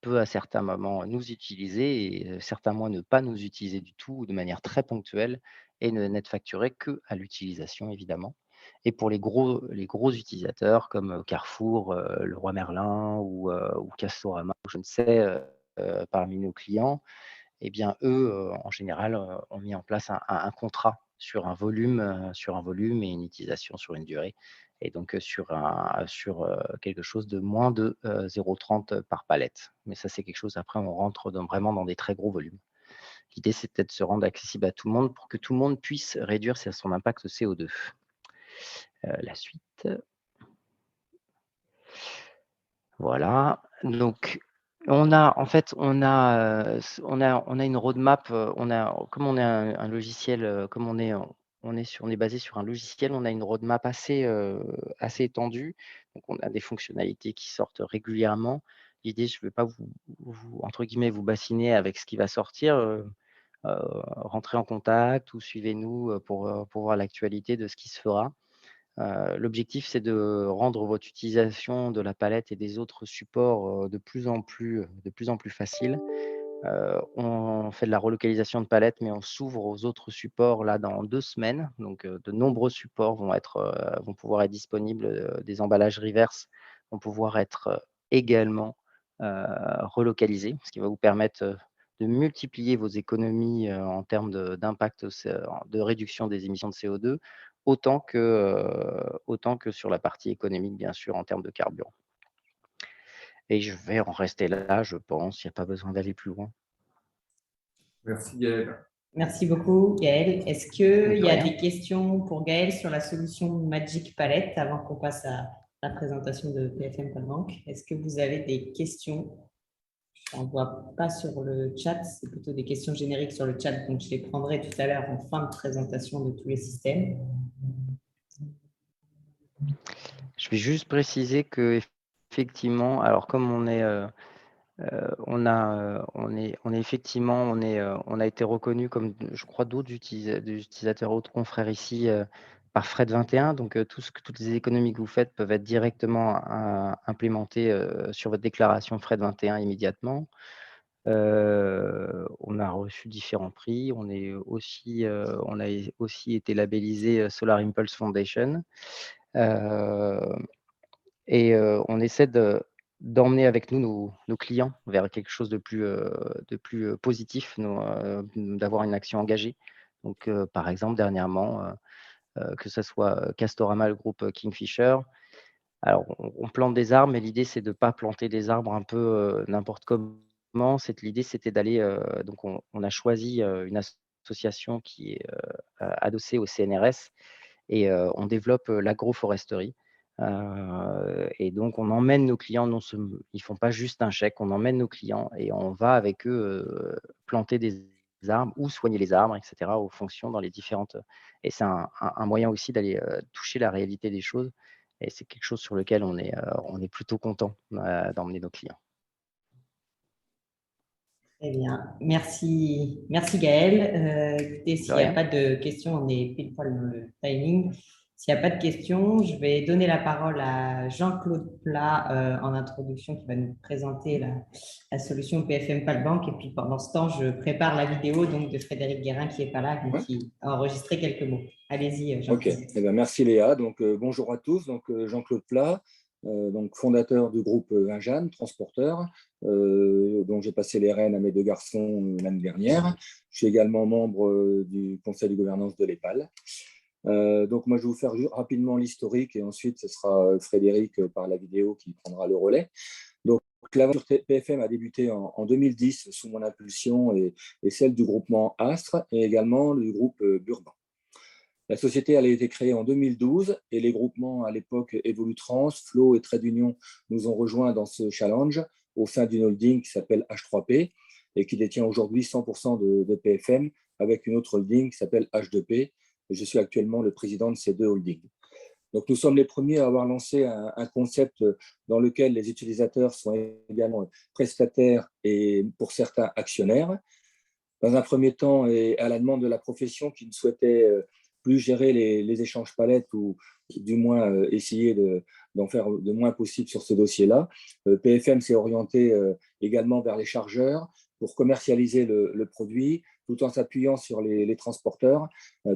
peut à certains moments nous utiliser et certains mois ne pas nous utiliser du tout ou de manière très ponctuelle et ne n'être facturé qu'à l'utilisation évidemment. Et pour les gros utilisateurs comme Carrefour, Leroy Merlin ou Castorama, je ne sais, parmi nos clients, eh bien, eux, en général, ont mis en place un contrat sur un volume et une utilisation sur une durée et donc sur quelque chose de moins de 0,30 par palette. Mais ça, c'est quelque chose après on rentre vraiment dans des très gros volumes. L'idée, c'est peut-être de se rendre accessible à tout le monde pour que tout le monde puisse réduire son impact CO2. La suite. Voilà, donc on a en fait, on a une roadmap, comme on est un logiciel, comme on est basé sur un logiciel, on a une roadmap assez étendue. Donc on a des fonctionnalités qui sortent régulièrement. L'idée, je ne veux pas vous entre guillemets, «vous bassiner» avec ce qui va sortir, rentrez en contact ou suivez-nous, pour voir l'actualité de ce qui se fera. L'objectif, c'est de rendre votre utilisation de la palette et des autres supports, de plus en plus facile. On fait de la relocalisation de palettes, mais on s'ouvre aux autres supports là dans 2 semaines. Donc, de nombreux supports vont pouvoir être disponibles, des emballages reverse vont pouvoir être, également, relocalisés, ce qui va vous permettre, de multiplier vos économies, en termes d'impact de réduction des émissions de CO2, autant que sur la partie économique, bien sûr, en termes de carburant. Et je vais en rester là, je pense, il n'y a pas besoin d'aller plus loin. Merci Gaël. Merci beaucoup, Gaël. Est-ce qu'il y a des questions pour Gaël sur la solution Magic Palette avant qu'on passe à la présentation de PFM Palbanque? Est-ce que vous avez des questions? Je n'en vois pas sur le chat, c'est plutôt des questions génériques sur le chat, donc je les prendrai tout à l'heure en fin de présentation de tous les systèmes. Je vais juste préciser que effectivement, alors comme on a été reconnu comme, je crois, d'autres utilisateurs, autres confrères ici, par Fred21. Donc, toutes les économies que vous faites peuvent être directement implémentées sur votre déclaration Fred21 immédiatement. On a reçu différents prix. On a aussi été labellisé Solar Impulse Foundation. Et on essaie d'emmener avec nous nos clients vers quelque chose de plus positif, d'avoir une action engagée. Donc, par exemple, dernièrement, que ce soit Castorama, le groupe Kingfisher. Alors, on plante des arbres, mais l'idée, c'est de ne pas planter des arbres un peu n'importe comment. L'idée, c'était d'aller. Donc, on a choisi une association qui est adossée au CNRS et on développe l'agroforesterie. Et donc, on emmène nos clients, ils ne font pas juste un chèque, on emmène nos clients et on va avec eux planter des arbres ou soigner les arbres, etc., aux fonctions dans les différentes. Et c'est un moyen aussi d'aller toucher la réalité des choses. Et c'est quelque chose sur lequel on est plutôt content d'emmener nos clients. Très bien. Merci Gaël. Écoutez, s'il n'y a pas de questions, on est pile poil dans le timing. S'il n'y a pas de questions, je vais donner la parole à Jean-Claude Plat en introduction qui va nous présenter la solution PFM Palbanque. Et puis pendant ce temps, je prépare la vidéo donc, de Frédéric Guérin qui n'est pas là, mais qui a enregistré quelques mots. Allez-y, Jean-Claude. Ok, merci Léa. Donc, bonjour à tous. Donc, Jean-Claude Plat, donc fondateur du groupe Injan, transporteur, dont j'ai passé les rênes à mes 2 garçons l'année dernière. Je suis également membre du conseil de gouvernance de l'EPAL. Donc, moi, je vais vous faire rapidement l'historique et ensuite, ce sera Frédéric par la vidéo qui prendra le relais. Donc, l'aventure PFM a débuté en 2010 sous mon impulsion et celle du groupement Astre et également du groupe Burban. La société elle a été créée en 2012 et les groupements à l'époque Evolutrans, Flow et Trade Union nous ont rejoints dans ce challenge au sein d'une holding qui s'appelle H3P et qui détient aujourd'hui 100% de PFM avec une autre holding qui s'appelle H2P. Et je suis actuellement le président de ces 2 holdings. Donc, nous sommes les premiers à avoir lancé un concept dans lequel les utilisateurs sont également prestataires et pour certains actionnaires. Dans un premier temps, et à la demande de la profession qui ne souhaitait plus gérer les échanges palettes ou du moins essayer d'en faire le moins possible sur ce dossier-là, PFM s'est orienté également vers les chargeurs pour commercialiser le produit tout en s'appuyant sur les transporteurs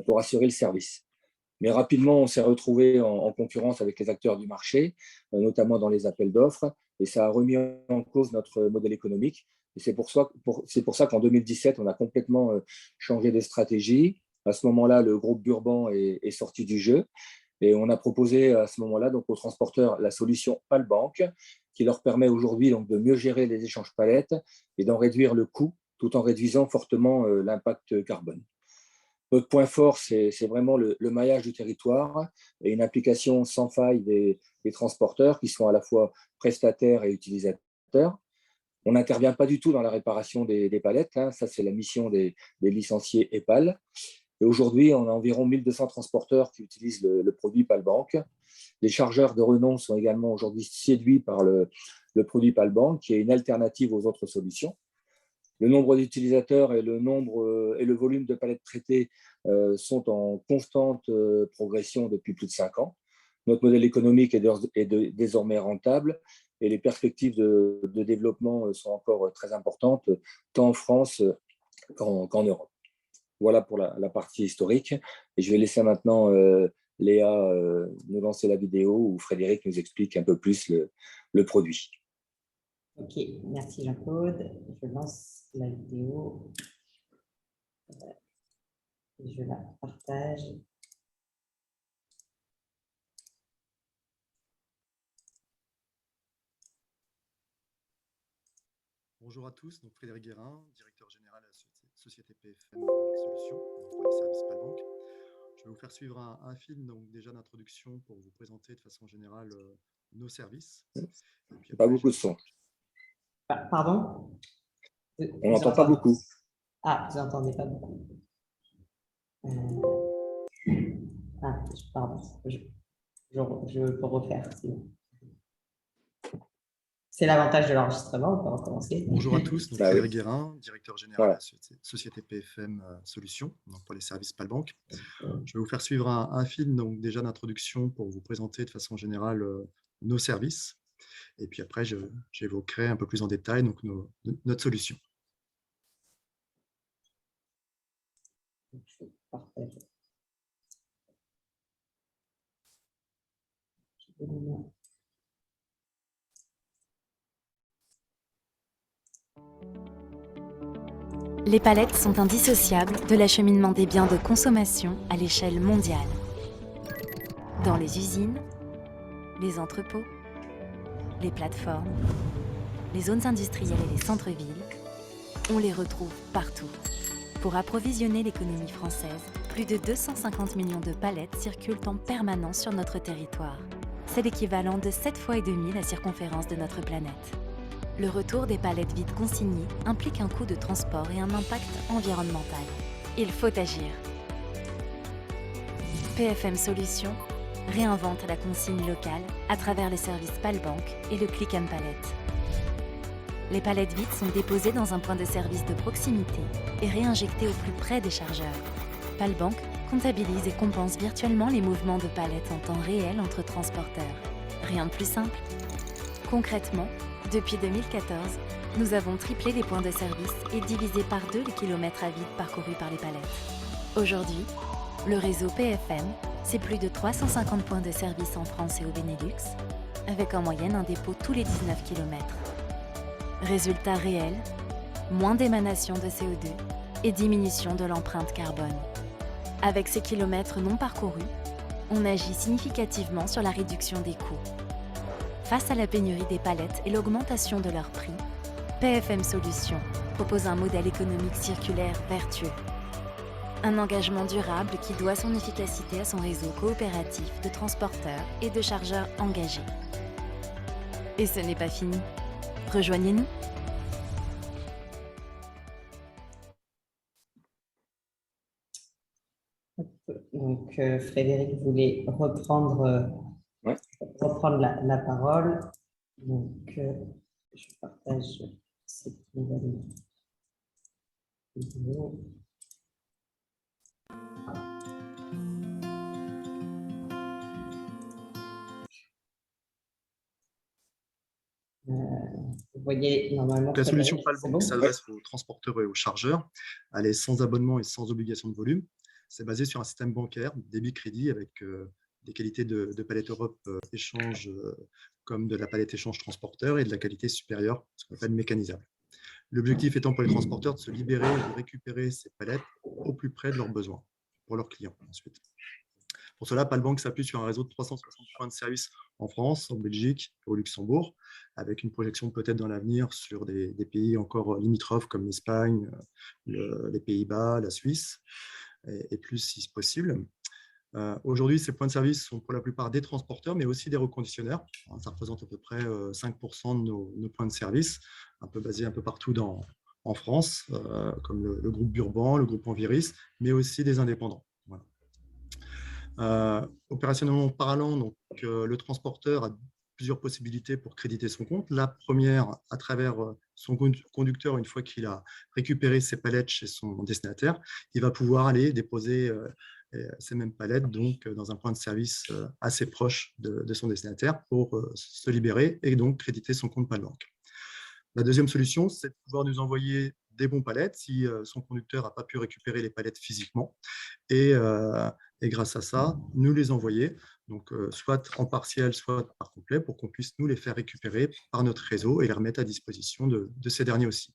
pour assurer le service. Mais rapidement, on s'est retrouvé en concurrence avec les acteurs du marché, notamment dans les appels d'offres, et ça a remis en cause notre modèle économique, Et c'est pour ça qu'en 2017, on a complètement changé de stratégie. À ce moment-là, le groupe Burban est sorti du jeu. Et on a proposé à ce moment-là donc, aux transporteurs la solution Palbank, qui leur permet aujourd'hui donc, de mieux gérer les échanges palettes et d'en réduire le coût, tout en réduisant fortement l'impact carbone. Notre point fort, c'est vraiment le maillage du territoire et une application sans faille des transporteurs qui sont à la fois prestataires et utilisateurs. On n'intervient pas du tout dans la réparation des palettes. Hein. Ça, c'est la mission des licenciés EPAL. Et aujourd'hui, on a environ 1200 transporteurs qui utilisent le produit Palbank. Les chargeurs de renom sont également aujourd'hui séduits par le produit Palbank, qui est une alternative aux autres solutions. Le nombre d'utilisateurs et le volume de palettes traitées sont en constante progression depuis plus de 5 ans. Notre modèle économique est désormais rentable et les perspectives de développement sont encore très importantes, tant en France qu'en Europe. Voilà pour la partie historique. Et je vais laisser maintenant Léa nous lancer la vidéo où Frédéric nous explique un peu plus le produit. Ok, merci Jean-Claude. Je lance la vidéo. Je la partage. Bonjour à tous, donc Frédéric Guérin, directeur général de la société PFM Solutions pour les services Palbank. Je vais vous faire suivre un film donc déjà d'introduction pour vous présenter de façon générale nos services. Pas beaucoup de son. Pardon? On n'entend pas beaucoup. Ah, vous n'entendez pas beaucoup. Pardon, je peux refaire. C'est l'avantage de l'enregistrement, on peut recommencer. Bonjour à tous, donc Frédéric Guérin, directeur général de la société PFM Solutions donc pour les services Palbank. Je vais vous faire suivre un film donc déjà d'introduction pour vous présenter de façon générale nos services. Et puis après, j'évoquerai un peu plus en détail donc, notre solution. Je partage. Les palettes sont indissociables de l'acheminement des biens de consommation à l'échelle mondiale. Dans les usines, les entrepôts, les plateformes, les zones industrielles et les centres-villes, on les retrouve partout. Pour approvisionner l'économie française, plus de 250 millions de palettes circulent en permanence sur notre territoire. C'est l'équivalent de 7 fois et demi la circonférence de notre planète. Le retour des palettes vides consignées implique un coût de transport et un impact environnemental. Il faut agir. PFM Solutions réinvente la consigne locale à travers les services Palbank et le Click and Pallet. Les palettes vides sont déposées dans un point de service de proximité et réinjectées au plus près des chargeurs. Palbank comptabilise et compense virtuellement les mouvements de palettes en temps réel entre transporteurs. Rien de plus simple. Concrètement, depuis 2014, nous avons triplé les points de service et divisé par 2 les kilomètres à vide parcourus par les palettes. Aujourd'hui, le réseau PFM, c'est plus de 350 points de service en France et au Benelux, avec en moyenne un dépôt tous les 19 km. Résultat réel, moins d'émanation de CO2 et diminution de l'empreinte carbone. Avec ces kilomètres non parcourus, on agit significativement sur la réduction des coûts. Face à la pénurie des palettes et l'augmentation de leur prix, PFM Solutions propose un modèle économique circulaire vertueux. Un engagement durable qui doit son efficacité à son réseau coopératif de transporteurs et de chargeurs engagés. Et ce n'est pas fini. Rejoignez-nous. Donc, Frédéric voulait reprendre la parole. Donc, je partage cette nouvelle vidéo. Vous voyez normalement. La solution Palbank s'adresse aux transporteurs et aux chargeurs. Elle est sans abonnement et sans obligation de volume. C'est basé sur un système bancaire, débit-crédit, avec des qualités de palette Europe échange, comme de la palette échange transporteur, et de la qualité supérieure, ce qu'on appelle mécanisable. L'objectif étant pour les transporteurs de se libérer et de récupérer ces palettes au plus près de leurs besoins pour leurs clients ensuite. Pour cela, Palbank s'appuie sur un réseau de 360 points de service en France, en Belgique et au Luxembourg, avec une projection peut-être dans l'avenir sur des pays encore limitrophes comme l'Espagne, les Pays-Bas, la Suisse, et plus si possible. Aujourd'hui, ces points de service sont pour la plupart des transporteurs, mais aussi des reconditionneurs. Ça représente à peu près 5% de nos points de service, un peu basés un peu partout en France, comme le groupe Burban, le groupe Enviris, mais aussi des indépendants. Voilà. Opérationnellement parlant, donc, le transporteur a plusieurs possibilités pour créditer son compte. La première, à travers son conducteur, une fois qu'il a récupéré ses palettes chez son destinataire, il va pouvoir aller déposer ces mêmes palettes donc, dans un point de service assez proche de son destinataire pour se libérer et donc créditer son compte Palbank. La deuxième solution, c'est de pouvoir nous envoyer des bons palettes si son conducteur n'a pas pu récupérer les palettes physiquement et grâce à ça, nous les envoyer, donc soit en partiel, soit par complet, pour qu'on puisse nous les faire récupérer par notre réseau et les remettre à disposition de ces derniers aussi.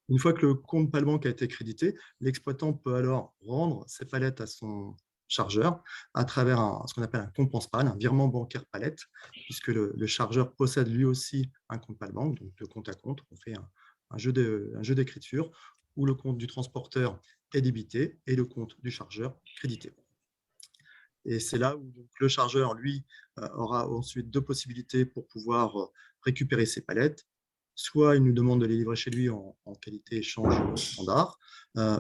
Une fois que le compte Palbank a été crédité, l'exploitant peut alors rendre ses palettes à son chargeur à travers ce qu'on appelle un compense-pal, un virement bancaire palette, puisque le chargeur possède lui aussi un compte Palbank, donc de compte à compte. On fait un jeu d'écriture où le compte du transporteur est débité et le compte du chargeur crédité. Et c'est là où donc, le chargeur, lui, aura ensuite deux possibilités pour pouvoir récupérer ses palettes. Soit il nous demande de les livrer chez lui en qualité échange standard,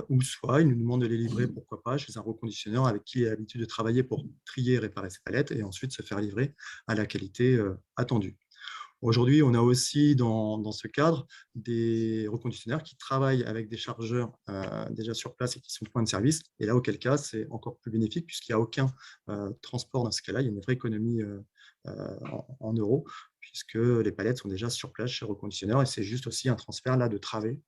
ou soit il nous demande de les livrer, pourquoi pas, chez un reconditionneur avec qui il a l'habitude de travailler pour trier et réparer ses palettes et ensuite se faire livrer à la qualité attendue. Aujourd'hui, on a aussi dans ce cadre des reconditionneurs qui travaillent avec des chargeurs déjà sur place et qui sont points de service. Et là, auquel cas, c'est encore plus bénéfique puisqu'il n'y a aucun transport dans ce cas-là. Il y a une vraie économie en euros puisque les palettes sont déjà sur place chez le reconditionneur et c'est juste aussi un transfert là, de travées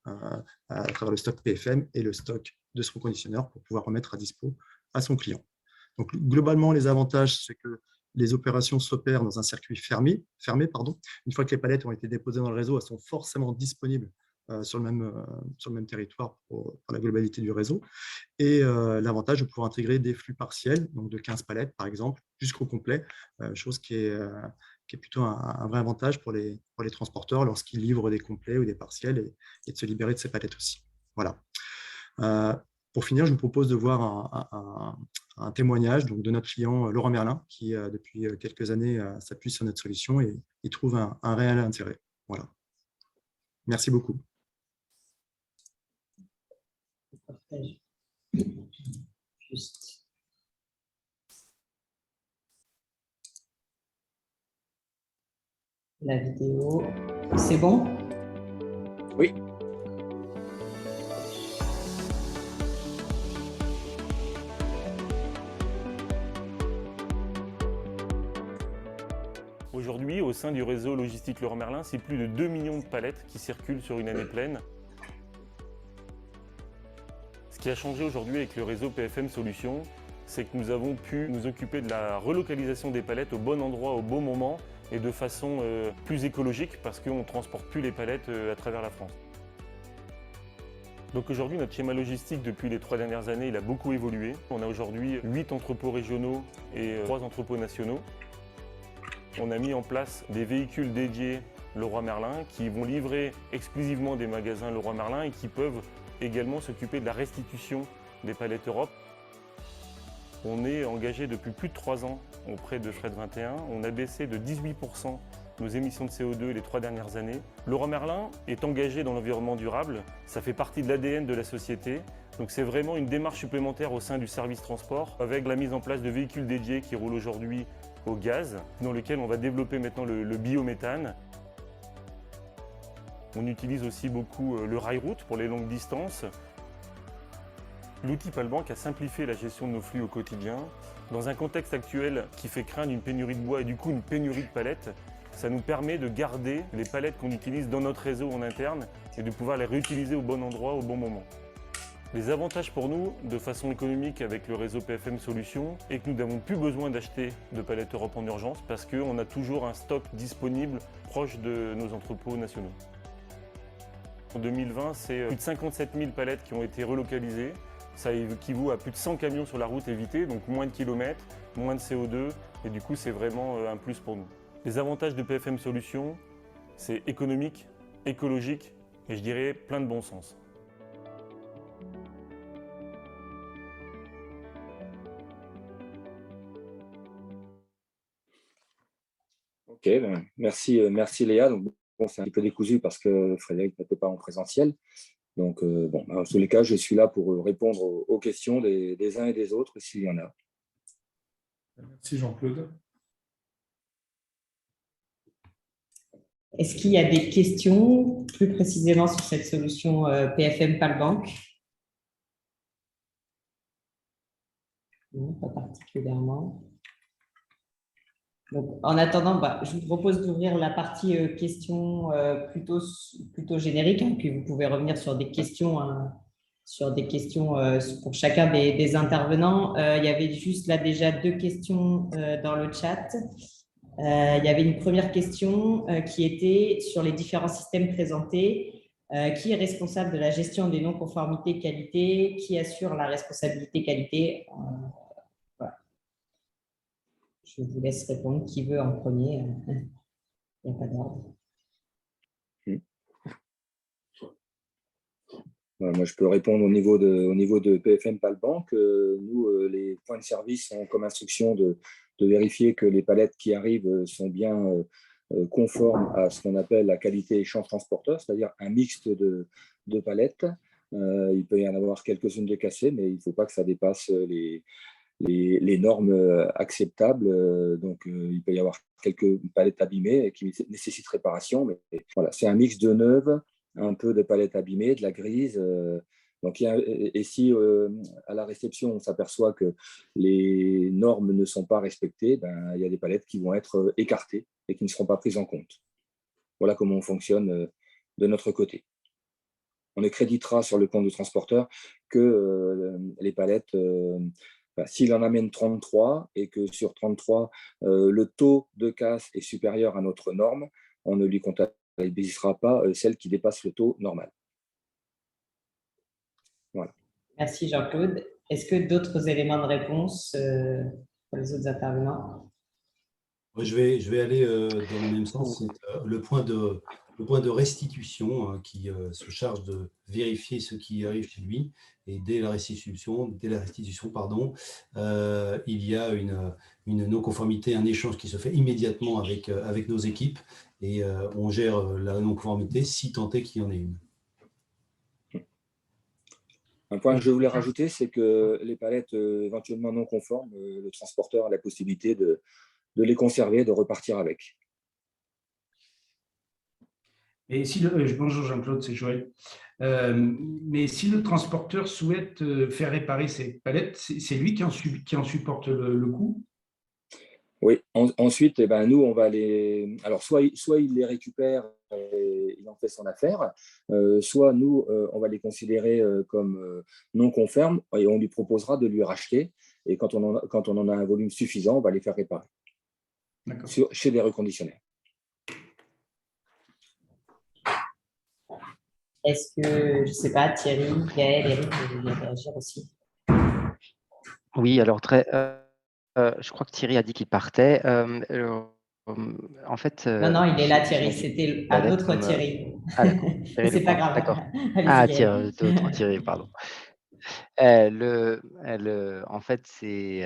à travers le stock PFM et le stock de ce reconditionneur pour pouvoir remettre à dispo à son client. Donc, globalement, les avantages, c'est que les opérations s'opèrent dans un circuit fermé. Une fois que les palettes ont été déposées dans le réseau, elles sont forcément disponibles sur le même territoire pour la globalité du réseau. Et l'avantage de pouvoir intégrer des flux partiels, donc de 15 palettes par exemple, jusqu'au complet, chose qui est plutôt un vrai avantage pour les transporteurs lorsqu'ils livrent des complets ou des partiels et de se libérer de ces palettes aussi. Voilà. Pour finir, je vous propose de voir un témoignage donc, de notre client Leroy Merlin qui, depuis quelques années, s'appuie sur notre solution et il trouve un réel intérêt. Voilà. Merci beaucoup. Juste. La vidéo, c'est bon? Oui. Aujourd'hui, au sein du réseau logistique Leroy Merlin, c'est plus de 2 millions de palettes qui circulent sur une année pleine. Ce qui a changé aujourd'hui avec le réseau PFM Solutions, c'est que nous avons pu nous occuper de la relocalisation des palettes au bon endroit, au bon moment et de façon plus écologique parce qu'on ne transporte plus les palettes à travers la France. Donc aujourd'hui, notre schéma logistique, depuis les 3 dernières années, il a beaucoup évolué. On a aujourd'hui 8 entrepôts régionaux et 3 entrepôts nationaux. On a mis en place des véhicules dédiés Leroy Merlin qui vont livrer exclusivement des magasins Leroy Merlin et qui peuvent également s'occuper de la restitution des palettes Europe. On est engagé depuis plus de 3 ans auprès de Fret 21. On a baissé de 18% nos émissions de CO2 les 3 dernières années. Leroy Merlin est engagé dans l'environnement durable. Ça fait partie de l'ADN de la société. Donc c'est vraiment une démarche supplémentaire au sein du service transport avec la mise en place de véhicules dédiés qui roulent aujourd'hui au gaz, dans lequel on va développer maintenant le biométhane. On utilise aussi beaucoup le rail-route pour les longues distances. L'outil Palbank a simplifié la gestion de nos flux au quotidien. Dans un contexte actuel qui fait craindre une pénurie de bois et du coup une pénurie de palettes, ça nous permet de garder les palettes qu'on utilise dans notre réseau en interne et de pouvoir les réutiliser au bon endroit, au bon moment. Les avantages pour nous, de façon économique avec le réseau PFM Solutions, est que nous n'avons plus besoin d'acheter de palettes Europe en urgence parce qu'on a toujours un stock disponible proche de nos entrepôts nationaux. En 2020, c'est plus de 57 000 palettes qui ont été relocalisées. Ça équivaut à plus de 100 camions sur la route évitée, donc moins de kilomètres, moins de CO2, et du coup, c'est vraiment un plus pour nous. Les avantages de PFM Solutions, c'est économique, écologique, et je dirais plein de bon sens. Ok, merci, merci Léa. Donc, bon, c'est un petit peu décousu parce que Frédéric n'était pas en présentiel. Donc, bon, dans tous les cas, je suis là pour répondre aux questions des uns et des autres, s'il y en a. Merci Jean-Claude. Est-ce qu'il y a des questions plus précisément sur cette solution PFM PALBank? Non, pas particulièrement. Donc, en attendant, je vous propose d'ouvrir la partie questions plutôt génériques, hein, puis vous pouvez revenir sur des questions, pour chacun des intervenants. Il y avait juste là déjà 2 questions dans le chat. Il y avait une première question qui était sur les différents systèmes présentés. Qui est responsable de la gestion des non-conformités qualité? Qui assure la responsabilité qualité? Voilà. Je vous laisse répondre. Qui veut en premier? Il n'y a pas d'ordre. Moi, je peux répondre au niveau de PFM PALBank. Nous, les points de service ont comme instruction de vérifier que les palettes qui arrivent sont bien conformes à ce qu'on appelle la qualité échange transporteur, c'est-à-dire un mixte de palettes. Il peut y en avoir quelques-unes de cassées, mais il ne faut pas que ça dépasse les normes acceptables. Donc, il peut y avoir quelques palettes abîmées qui nécessitent réparation. Mais voilà, c'est un mix de neuves, un peu de palettes abîmées, de la grise. Donc, et si à la réception, on s'aperçoit que les normes ne sont pas respectées, il y a des palettes qui vont être écartées et qui ne seront pas prises en compte. Voilà comment on fonctionne de notre côté. On ne créditera sur le compte du transporteur que les palettes, s'il en amène 33 et que sur 33, le taux de casse est supérieur à notre norme, on ne lui comptabilisera pas celle qui dépasse le taux normal. Voilà. Merci Jean-Claude. Est-ce que d'autres éléments de réponse pour les autres intervenants? Je vais aller dans le même sens. C'est le point de restitution qui se charge de vérifier ce qui arrive chez lui. Et dès la restitution, il y a une non-conformité, un échange qui se fait immédiatement avec nos équipes. Et on gère la non-conformité si tant est qu'il y en ait une. Un point que je voulais rajouter, c'est que les palettes éventuellement non conformes, le transporteur a la possibilité de les conserver, de repartir avec. Et si bonjour Jean-Claude, c'est Joël. Mais si le transporteur souhaite faire réparer ses palettes, c'est lui qui en supporte le coût? Oui, ensuite, nous, on va les… Alors, soit il les récupère et il en fait son affaire, soit nous, on va les considérer comme non conformes et on lui proposera de lui racheter. Et quand on en a un volume suffisant, on va les faire réparer chez des reconditionneurs. Est-ce que, je ne sais pas, Thierry, Gaël, Eric, vous voulez réagir aussi? Oui, alors je crois que Thierry a dit qu'il partait. En fait, non, il est là, Thierry. C'était un autre Thierry. Ah, d'accord. C'est pas grave. D'accord. Thierry, d'autres Thierry, pardon. En fait, c'est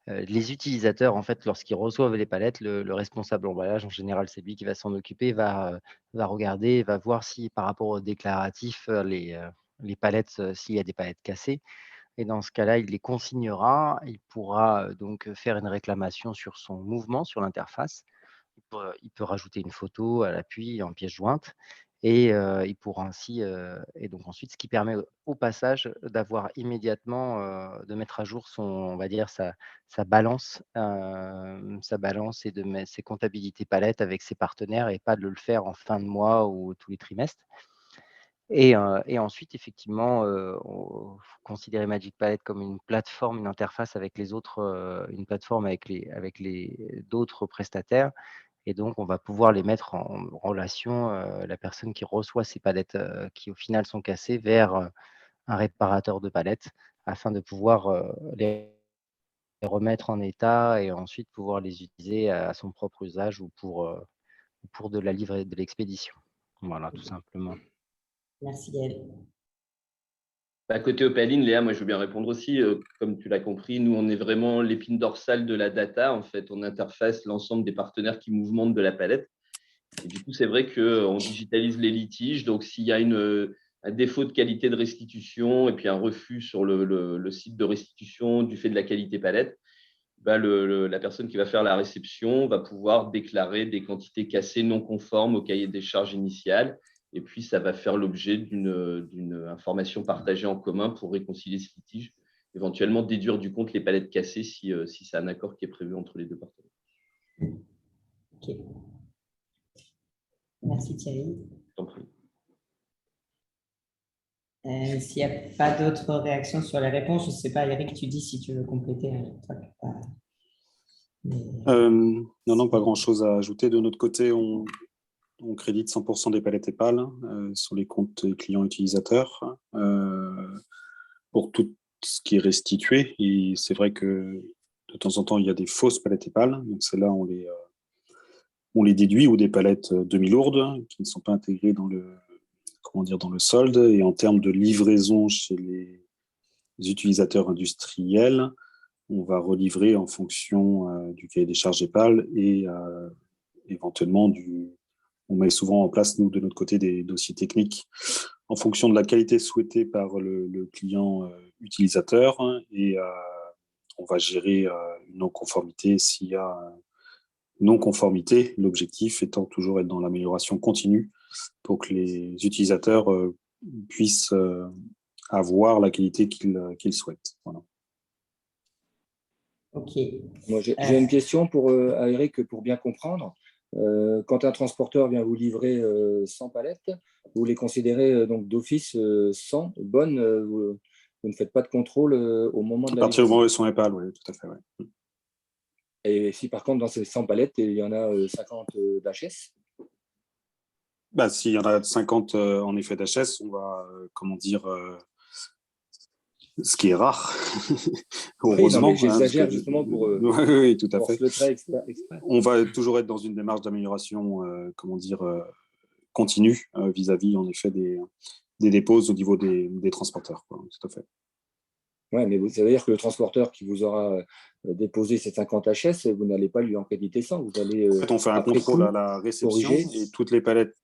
les utilisateurs, en fait, lorsqu'ils reçoivent les palettes, le responsable emballage, en général, c'est lui qui va s'en occuper, va regarder, va voir si par rapport au déclaratif, les palettes, s'il y a des palettes cassées. Et dans ce cas-là, il les consignera. Il pourra donc faire une réclamation sur son mouvement, sur l'interface. Il peut rajouter une photo à l'appui en pièce jointe. Et il pourra ainsi, et donc ensuite, ce qui permet au passage d'avoir immédiatement, de mettre à jour on va dire sa balance et de mettre ses comptabilités palettes avec ses partenaires et pas de le faire en fin de mois ou tous les trimestres. Et ensuite, effectivement, faut considérer Magic Palette comme une plateforme, une interface avec les autres, une plateforme avec les d'autres prestataires. Et donc, on va pouvoir les mettre en relation, la personne qui reçoit ces palettes qui, au final, sont cassées vers un réparateur de palettes afin de pouvoir les remettre en état et ensuite pouvoir les utiliser à son propre usage ou pour de la livraison, de l'expédition. Voilà, tout simplement. Merci Gaël. Côté Opaline, Léa, moi je veux bien répondre aussi. Comme tu l'as compris, nous on est vraiment l'épine dorsale de la data. En fait, on interface l'ensemble des partenaires qui mouvementent de la palette. Et du coup, c'est vrai qu'on digitalise les litiges. Donc, s'il y a un défaut de qualité de restitution et puis un refus sur le site de restitution du fait de la qualité palette, la personne qui va faire la réception va pouvoir déclarer des quantités cassées non conformes au cahier des charges initial. Et puis, ça va faire l'objet d'une information partagée en commun pour réconcilier ce litige, éventuellement déduire du compte les palettes cassées si c'est un accord qui est prévu entre les deux partenaires. Ok. Merci Thierry. S'il n'y a pas d'autres réactions sur les réponses, je ne sais pas, Eric, tu dis si tu veux compléter. Non, pas grand-chose à ajouter. De notre côté, on crédite 100% des palettes EPAL sur les comptes clients utilisateurs pour tout ce qui est restitué. Et c'est vrai que de temps en temps, il y a des fausses palettes EPAL. Donc, celles-là, on les déduit, ou des palettes demi-lourdes qui ne sont pas intégrées dans le solde. Et en termes de livraison chez les utilisateurs industriels, on va relivrer en fonction du cahier des charges EPAL et éventuellement on met souvent en place, nous, de notre côté, des dossiers techniques en fonction de la qualité souhaitée par le client utilisateur, et on va gérer une non-conformité s'il y a non-conformité, l'objectif étant toujours être dans l'amélioration continue pour que les utilisateurs puissent avoir la qualité qu'ils souhaitent. Voilà. Ok. Moi, j'ai une question à Eric pour bien comprendre. Quand un transporteur vient vous livrer 100 palettes, vous les considérez donc d'office 100 bonnes, vous ne faites pas de contrôle au moment de la livraison. À partir du moment où elles sont EPAL, oui, tout à fait. Ouais. Et si par contre, dans ces 100 palettes, il y en a 50 d'HS? S'il y en a 50 en effet d'HS, on va, ce qui est rare, heureusement. Oui, j'exagère justement pour oui, tout à fait. Le trait exprès. On va toujours être dans une démarche d'amélioration continue vis-à-vis en effet des déposes au niveau des transporteurs, quoi, tout à fait. Oui, mais ça veut dire que le transporteur qui vous aura déposé ces 50 HS, vous n'allez pas lui en créditer 100. Vous allez, en fait, on fait un contrôle à la réception corriger. Et toutes les palettes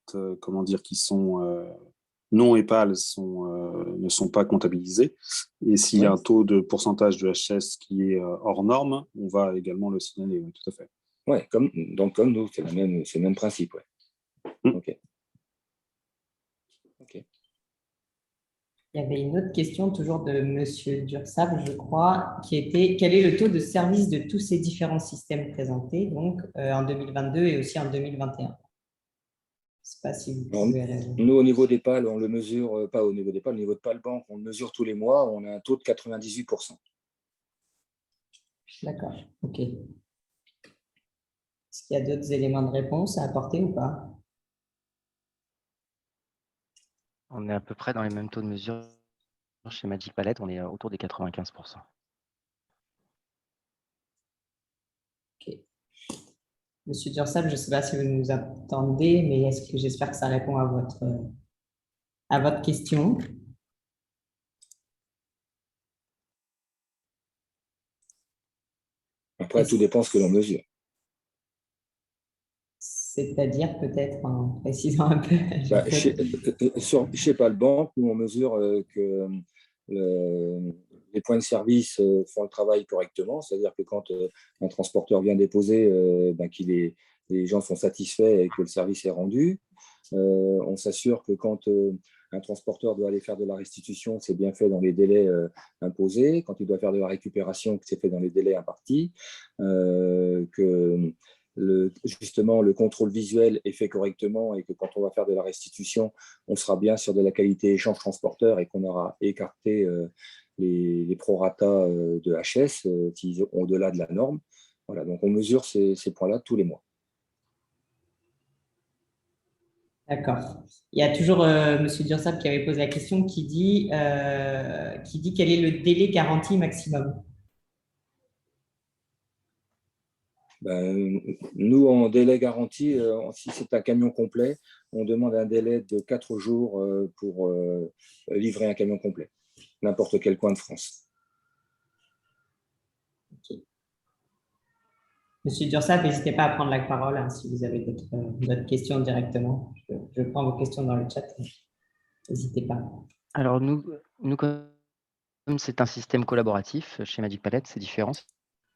qui sont non EPAL ne sont pas comptabilisées. Et s'il y a un taux de pourcentage de HS qui est hors norme, on va également le signaler, oui, tout à fait. Oui, comme nous, c'est le même principe. Ouais. Ok. Il y avait une autre question, toujours de M. Dursable, je crois, qui était: quel est le taux de service de tous ces différents systèmes présentés, donc en 2022 et aussi en 2021? Je ne sais pas si vous pouvez répondre. Nous, au niveau des PAL, on le mesure, pas au niveau des PAL, au niveau de PALBank, on le mesure tous les mois, on a un taux de 98%. D'accord, ok. Est-ce qu'il y a d'autres éléments de réponse à apporter ou pas? On est à peu près dans les mêmes taux de mesure chez Magic Palette, on est autour des 95%. Ok. Monsieur Dursable, je ne sais pas si vous nous attendez, mais j'espère que ça répond à votre question. Après, tout dépend de ce que l'on mesure. C'est-à-dire, peut-être en précisant un peu. Chez PALBank, nous, on mesure que les points de service font le travail correctement, c'est-à-dire que quand un transporteur vient déposer, les gens sont satisfaits et que le service est rendu. On s'assure que quand un transporteur doit aller faire de la restitution, c'est bien fait dans les délais imposés. Quand il doit faire de la récupération, que c'est fait dans les délais impartis. Que justement, le contrôle visuel est fait correctement et que quand on va faire de la restitution, on sera bien sur de la qualité échange transporteur et qu'on aura écarté les prorata de HS qui sont au-delà de la norme. Voilà, donc on mesure ces points-là tous les mois. D'accord. Il y a toujours Monsieur Dursab qui avait posé la question qui dit quel est le délai garanti maximum? Ben, nous, en délai garanti, si c'est un camion complet, on demande un délai de 4 jours pour livrer un camion complet, n'importe quel coin de France. Okay. Monsieur Dursab, n'hésitez pas à prendre la parole hein, si vous avez d'autres questions directement. Je prends vos questions dans le chat. N'hésitez pas. Alors, nous comme c'est un système collaboratif chez Magic Palette, c'est différent.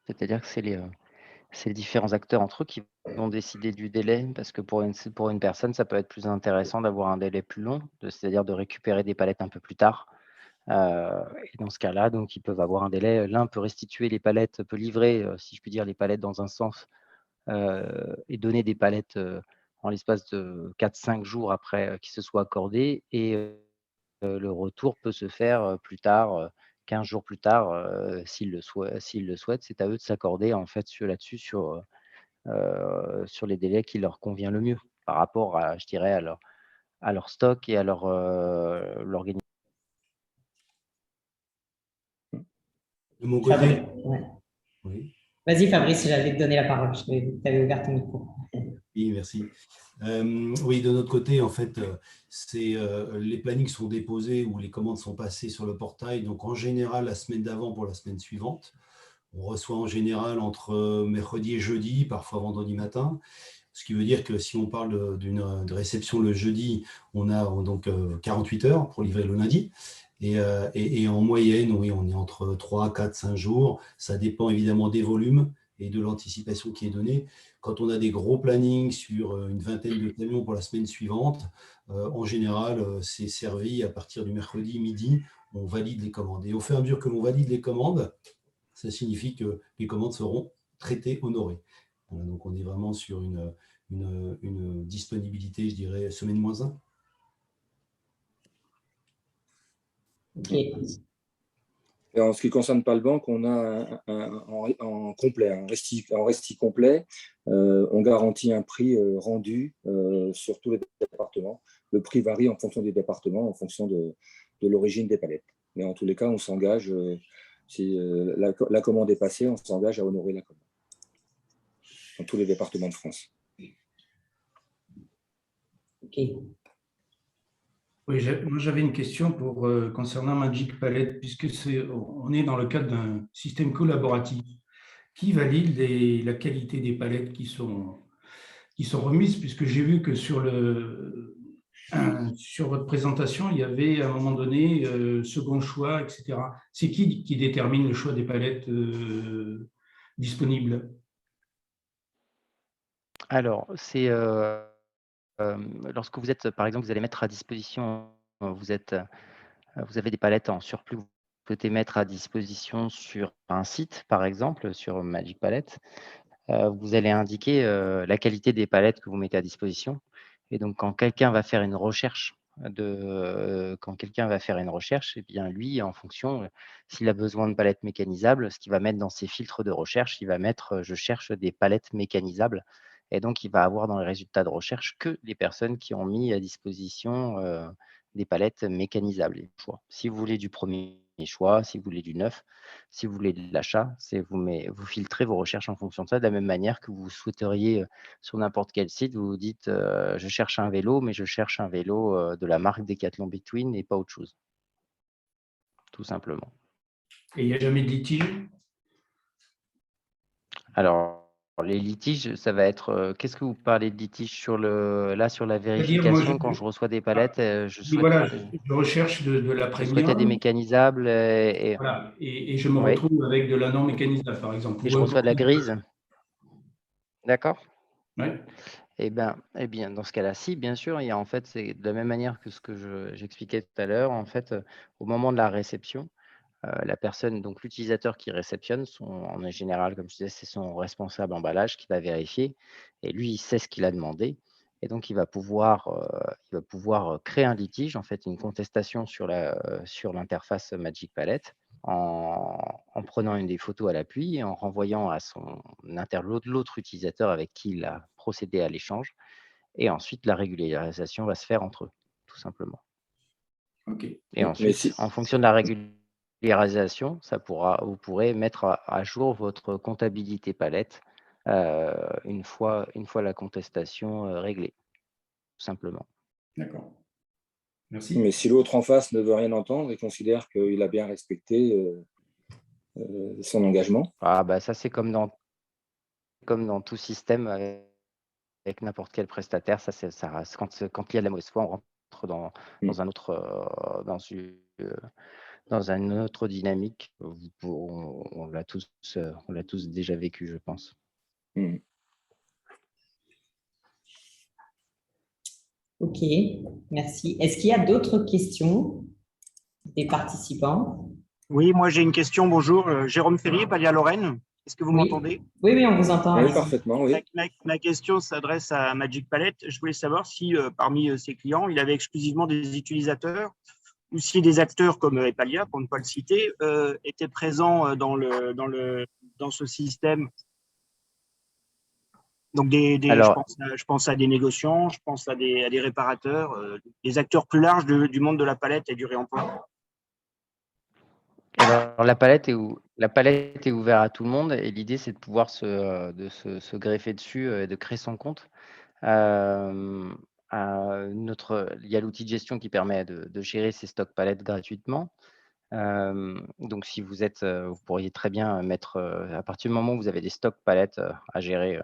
C'est-à-dire que c'est les différents acteurs entre eux qui vont décider du délai, parce que pour une personne, ça peut être plus intéressant d'avoir un délai plus long, c'est-à-dire de récupérer des palettes un peu plus tard. Et dans ce cas-là, donc, ils peuvent avoir un délai. L'un peut restituer les palettes, peut livrer, si je puis dire, les palettes dans un sens et donner des palettes en l'espace de 4-5 jours après qu'ils se soient accordés. Et le retour peut se faire plus tard, 15 jours plus tard, s'ils le souhaitent. C'est à eux de s'accorder en fait là-dessus sur les délais qui leur convient le mieux par rapport à, je dirais, à leur stock et à l'organisation. De mon côté, Ouais. oui. Vas-y Fabrice, j'allais te donner la parole. Tu avais ouvert ton micro. Oui, merci. Oui, de notre côté, en fait, les plannings sont déposés ou les commandes sont passées sur le portail. Donc, en général, la semaine d'avant pour la semaine suivante. On reçoit en général entre mercredi et jeudi, parfois vendredi matin. Ce qui veut dire que si on parle de réception le jeudi, on a donc 48 heures pour livrer le lundi. Et en moyenne, oui, on est entre 3, 4, 5 jours. Ça dépend évidemment des volumes et de l'anticipation qui est donnée. Quand on a des gros plannings sur une vingtaine de camions pour la semaine suivante, en général, c'est servi à partir du mercredi midi. On valide les commandes. Et au fur et à mesure que l'on valide les commandes, ça signifie que les commandes seront traitées, honorées. Voilà, donc on est vraiment sur une disponibilité, je dirais, semaine moins 1. Okay. Et en ce qui concerne Palbank, on a en complet, en resti complet, on garantit un prix rendu sur tous les départements. Le prix varie en fonction des départements, en fonction de l'origine des palettes. Mais en tous les cas, on s'engage, si la commande est passée, on s'engage à honorer la commande dans tous les départements de France. Ok. Oui, moi j'avais une question concernant Magic Palette, puisque on est dans le cadre d'un système collaboratif. Qui valide la qualité des palettes qui sont remises, puisque j'ai vu que sur votre présentation, il y avait à un moment donné second choix, etc. C'est qui détermine le choix des palettes disponibles? Alors, c'est lorsque vous êtes, par exemple, vous allez mettre à disposition, vous avez des palettes en surplus, vous souhaitez mettre à disposition sur un site, par exemple, sur Magic Palette, vous allez indiquer la qualité des palettes que vous mettez à disposition. Et donc, quand quelqu'un va faire une recherche, eh bien, lui, en fonction, s'il a besoin de palettes mécanisables, ce qu'il va mettre dans ses filtres de recherche, il va mettre je cherche des palettes mécanisables. Et donc, il va avoir dans les résultats de recherche que les personnes qui ont mis à disposition des palettes mécanisables. Si vous voulez du premier choix, si vous voulez du neuf, si vous voulez de l'achat, vous filtrez vos recherches en fonction de ça, de la même manière que vous souhaiteriez sur n'importe quel site, vous vous dites je cherche un vélo, mais je cherche un vélo de la marque Decathlon Between et pas autre chose. Tout simplement. Et il n'y a jamais de litige? Alors, les litiges, ça va être. Qu'est-ce que vous parlez de litige sur la vérification quand je reçois des palettes, Voilà, je recherche de la je souhaitais des premium. mécanisables Voilà, et je me oui. retrouve avec de la non mécanisable, par exemple. Et je reçois de la grise. D'accord. Oui. Eh bien, dans ce cas-là, si, bien sûr, il y a en fait, c'est de la même manière que ce que j'expliquais tout à l'heure. En fait, au moment de la réception, la personne, donc l'utilisateur qui réceptionne, en général, comme je disais, c'est son responsable emballage qui va vérifier. Et lui, il sait ce qu'il a demandé. Et donc, il va pouvoir créer un litige, en fait, une contestation sur l'interface Magic Palette en prenant une des photos à l'appui et en renvoyant à l'autre utilisateur avec qui il a procédé à l'échange. Et ensuite, la régularisation va se faire entre eux, tout simplement. Ok. Et ensuite, en fonction de la régularisation, vous pourrez mettre à jour votre comptabilité palette une fois la contestation réglée, tout simplement. D'accord. Merci. Mais si l'autre en face ne veut rien entendre et considère qu'il a bien respecté son engagement. Ça, c'est comme dans tout système avec n'importe quel prestataire. Ça reste, quand il y a de la mauvaise foi, on rentre dans une autre dynamique. On l'a tous déjà vécu, je pense. Ok, merci. Est-ce qu'il y a d'autres questions des participants? Oui, moi j'ai une question. Bonjour, Jérôme Ferrier, Palia Lorraine. Est-ce que vous m'entendez? Oui, on vous entend. Oui, parfaitement. Oui. Ma question s'adresse à Magic Palette. Je voulais savoir si parmi ses clients, il avait exclusivement des utilisateurs ou si des acteurs comme Epalia, pour ne pas le citer, étaient présents dans ce système. Donc, je pense à des négociants, je pense à des réparateurs, des acteurs plus larges du monde de la palette et du réemploi. Alors, la palette est ouverte à tout le monde et l'idée, c'est de pouvoir se greffer dessus et de créer son compte. Il y a l'outil de gestion qui permet de gérer ses stocks palettes gratuitement. Donc, si vous pourriez très bien mettre, à partir du moment où vous avez des stocks palettes à gérer,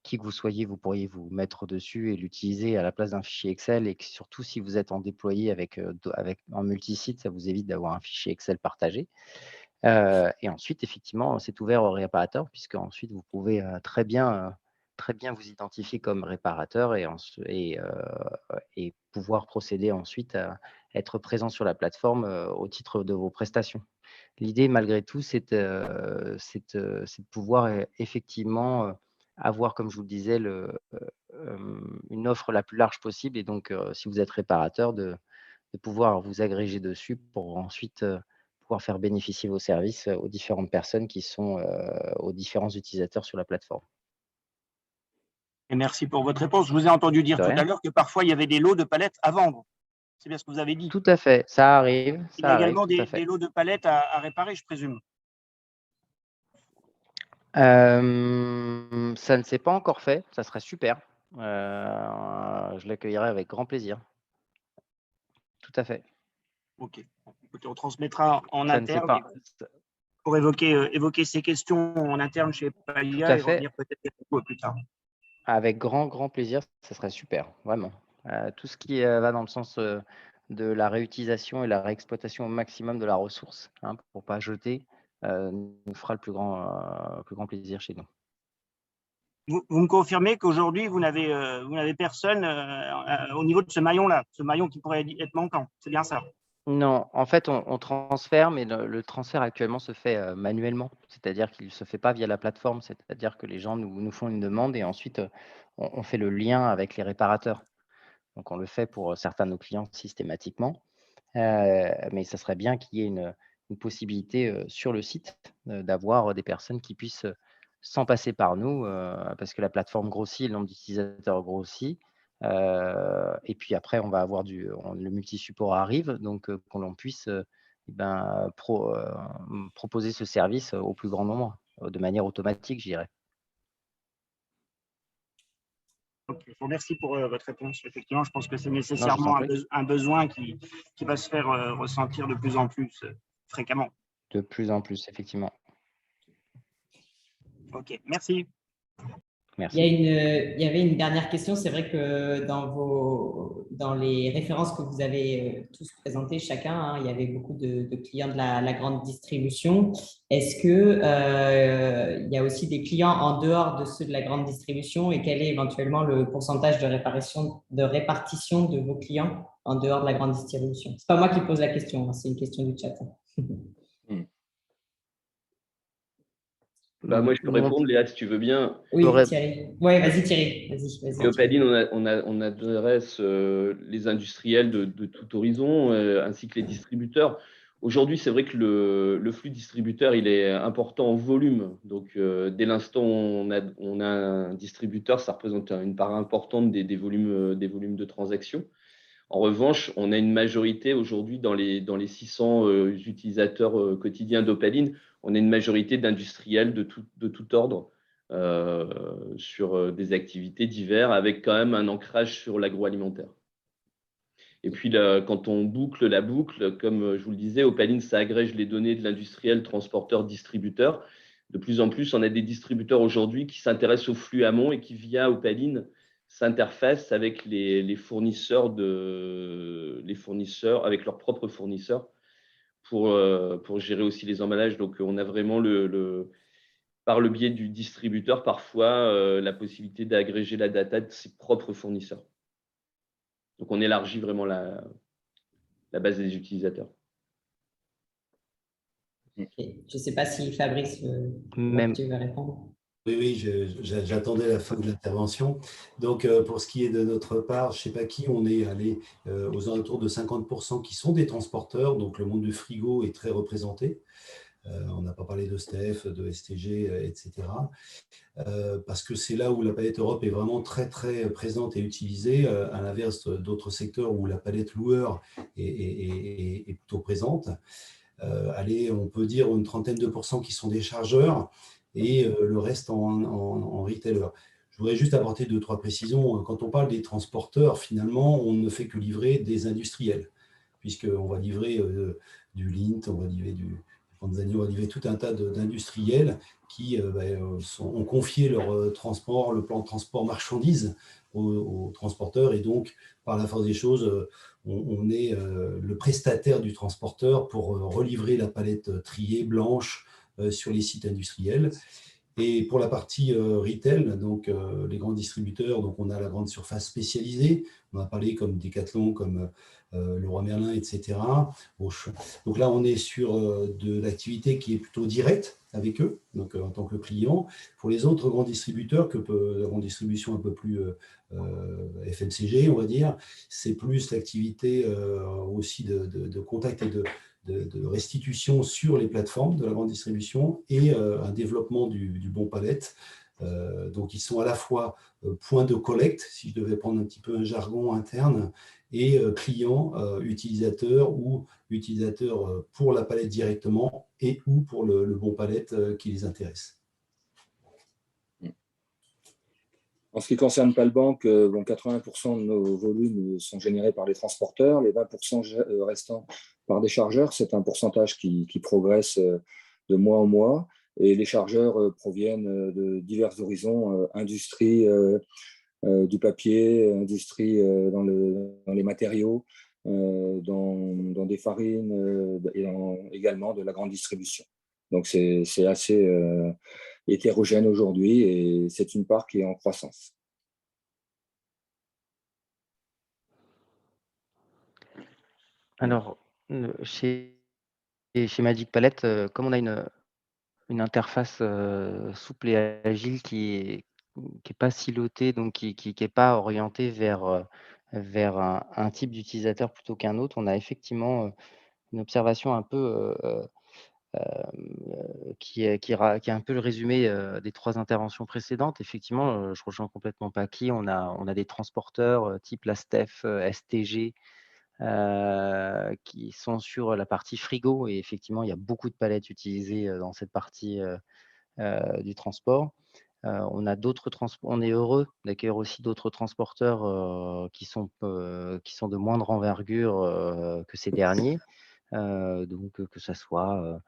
qui que vous soyez, vous pourriez vous mettre dessus et l'utiliser à la place d'un fichier Excel. Et surtout, si vous êtes en déployé en multisite, ça vous évite d'avoir un fichier Excel partagé. Et ensuite, effectivement, c'est ouvert aux réparateurs, puisque ensuite, vous pouvez très bien vous identifier comme réparateur et pouvoir procéder ensuite à être présent sur la plateforme au titre de vos prestations. L'idée, malgré tout, c'est de pouvoir effectivement avoir, comme je vous le disais, une offre la plus large possible. Et donc, si vous êtes réparateur, de pouvoir vous agréger dessus pour ensuite pouvoir faire bénéficier vos services aux différentes personnes qui sont aux différents utilisateurs sur la plateforme. Et merci pour votre réponse. Je vous ai entendu dire tout à l'heure que parfois, il y avait des lots de palettes à vendre. C'est bien ce que vous avez dit. Tout à fait, ça arrive. Il y a également des lots de palettes à réparer, je présume. Ça ne s'est pas encore fait, ça serait super. Je l'accueillerai avec grand plaisir. Tout à fait. Ok. Écoutez, on transmettra en interne pour évoquer ces questions en interne chez Palia et revenir peut-être plus tard. Avec grand plaisir, ça serait super, vraiment. Tout ce qui va dans le sens de la réutilisation et la réexploitation au maximum de la ressource, pour ne pas jeter, nous fera le plus grand plaisir chez nous. Vous me confirmez qu'aujourd'hui, vous n'avez personne au niveau de ce maillon-là, ce maillon qui pourrait être manquant, c'est bien ça? Non, en fait, on transfère, mais le transfert actuellement se fait manuellement. C'est-à-dire qu'il ne se fait pas via la plateforme. C'est-à-dire que les gens nous font une demande et ensuite, on fait le lien avec les réparateurs. Donc, on le fait pour certains de nos clients systématiquement. Mais ça serait bien qu'il y ait une possibilité sur le site d'avoir des personnes qui puissent s'en passer par nous parce que la plateforme grossit, le nombre d'utilisateurs grossit. Et puis après, on va avoir le multi-support arrive, donc qu'on l'on puisse proposer ce service au plus grand nombre, de manière automatique, je dirais. Okay. Je vous remercie pour votre réponse. Effectivement, je pense que c'est nécessairement un besoin qui va se faire ressentir de plus en plus fréquemment. De plus en plus, effectivement. Ok, merci. Merci. Il y avait une dernière question. C'est vrai que dans les références que vous avez tous présentées chacun, il y avait beaucoup de clients de la grande distribution. Est-ce que il y a aussi des clients en dehors de ceux de la grande distribution et quel est éventuellement le pourcentage de répartition de vos clients en dehors de la grande distribution? C'est pas moi qui pose la question, c'est une question du chat. Moi, je peux répondre, Léa, si tu veux bien. Oui, Thierry. Oui, vas-y, Thierry. Vas-y. Opaline, on adresse les industriels de tout horizon, ainsi que les distributeurs. Aujourd'hui, c'est vrai que le flux distributeur, il est important en volume. Donc, dès l'instant où on a un distributeur, ça représente une part importante des volumes de transactions. En revanche, on a une majorité aujourd'hui dans les 600 utilisateurs quotidiens d'Opaline, on a une majorité d'industriels de tout ordre sur des activités diverses, avec quand même un ancrage sur l'agroalimentaire. Et puis, là, quand on boucle la boucle, comme je vous le disais, Opaline, ça agrège les données de l'industriel, transporteur, distributeur. De plus en plus, on a des distributeurs aujourd'hui qui s'intéressent au flux amont et qui, via Opaline, s'interfacent avec les fournisseurs, avec leurs propres fournisseurs pour gérer aussi les emballages. Donc, on a vraiment, par le biais du distributeur, parfois, la possibilité d'agréger la data de ses propres fournisseurs. Donc, on élargit vraiment la base des utilisateurs. Okay. Je ne sais pas si Fabrice, tu veux répondre. Oui, j'attendais la fin de l'intervention. Donc, pour ce qui est de notre part, je ne sais pas qui, on est allé aux alentours de 50% qui sont des transporteurs. Donc, le monde du frigo est très représenté. On n'a pas parlé de STEF, de STG, etc. Parce que c'est là où la palette Europe est vraiment très, très présente et utilisée, à l'inverse d'autres secteurs où la palette loueur est plutôt présente. Allez, on peut dire une trentaine de pourcents qui sont des chargeurs et le reste en retailer. Je voudrais juste apporter 2-3 précisions. Quand on parle des transporteurs, finalement, on ne fait que livrer des industriels, puisqu'on va livrer du Lindt, on va livrer on va livrer tout un tas d'industriels qui ont confié leur transport, le plan de transport marchandises aux transporteurs. Et donc, par la force des choses, on est le prestataire du transporteur pour relivrer la palette triée blanche sur les sites industriels. Et pour la partie retail, donc les grands distributeurs, donc on a la grande surface spécialisée, on a parlé comme Decathlon, comme Leroy Merlin, etc. Donc là, on est sur de l'activité qui est plutôt directe avec eux, donc en tant que client. Pour les autres grands distributeurs, la grande distribution un peu plus FMCG, on va dire, c'est plus l'activité aussi de contact et de restitution sur les plateformes de la grande distribution et un développement du bon palette. Donc, ils sont à la fois point de collecte, si je devais prendre un petit peu un jargon interne, et clients, utilisateurs ou utilisateurs pour la palette directement et ou pour le bon palette qui les intéresse. En ce qui concerne Palbank, 80% de nos volumes sont générés par les transporteurs, les 20% restants par des chargeurs. C'est un pourcentage qui progresse de mois en mois. Et les chargeurs proviennent de divers horizons, industrie du papier, industrie dans les matériaux, dans des farines et également de la grande distribution. Donc, c'est assez hétérogène aujourd'hui et c'est une part qui est en croissance. Alors, chez Magic Palette, comme on a une interface souple et agile qui est pas silotée, donc qui est pas orientée vers un type d'utilisateur plutôt qu'un autre, on a effectivement une observation un peu qui est un peu le résumé des 3 interventions précédentes. Effectivement, je rejoins complètement Paki. On a des transporteurs type la STEF, STG, qui sont sur la partie frigo. Et effectivement, il y a beaucoup de palettes utilisées dans cette partie du transport. On est heureux d'accueillir aussi d'autres transporteurs qui sont de moindre envergure que ces derniers. Donc, que ça soit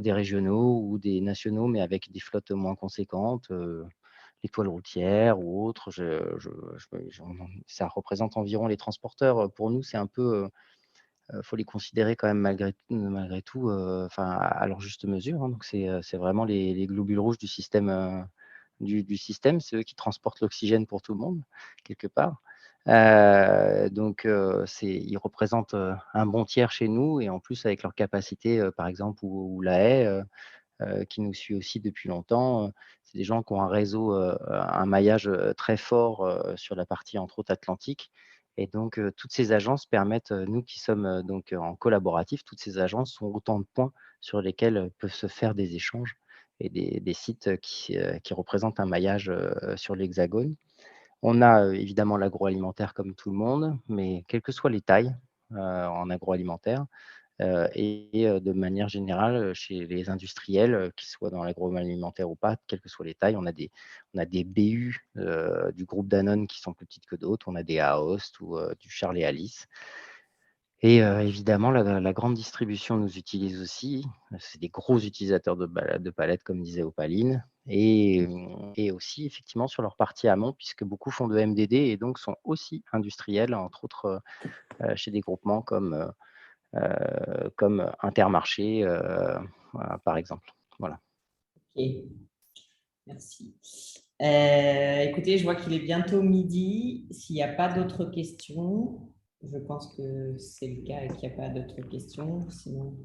des régionaux ou des nationaux, mais avec des flottes moins conséquentes, les toiles routières ou autres. Ça représente environ les transporteurs. Pour nous, c'est un peu, faut les considérer quand même malgré tout, à leur juste mesure. Hein. Donc, c'est vraiment les globules rouges du système, du système. C'est eux qui transportent l'oxygène pour tout le monde, quelque part. Donc, ils représentent un bon tiers chez nous et en plus avec leur capacité, par exemple, ou la haie, qui nous suit aussi depuis longtemps. C'est des gens qui ont un réseau, un maillage très fort sur la partie, entre autres, atlantique Et donc, toutes ces agences permettent, nous qui sommes donc en collaboratif, toutes ces agences sont autant de points sur lesquels peuvent se faire des échanges et des sites qui représentent un maillage sur l'Hexagone. On a évidemment l'agroalimentaire comme tout le monde, mais quelles que soient les tailles en agroalimentaire, et de manière générale, chez les industriels, qu'ils soient dans l'agroalimentaire ou pas, quelles que soient les tailles, on a des BU du groupe Danone qui sont plus petites que d'autres, on a des Aost ou du Charles et Alice. Et évidemment, la grande distribution nous utilise aussi. C'est des gros utilisateurs de palettes, comme disait Opaline, et aussi effectivement sur leur partie amont, puisque beaucoup font de MDD et donc sont aussi industriels, entre autres chez des groupements comme Intermarché, voilà, par exemple. Voilà. Ok, merci. Écoutez, je vois qu'il est bientôt midi. S'il n'y a pas d'autres questions, je pense que c'est le cas et qu'il n'y a pas d'autres questions. Sinon,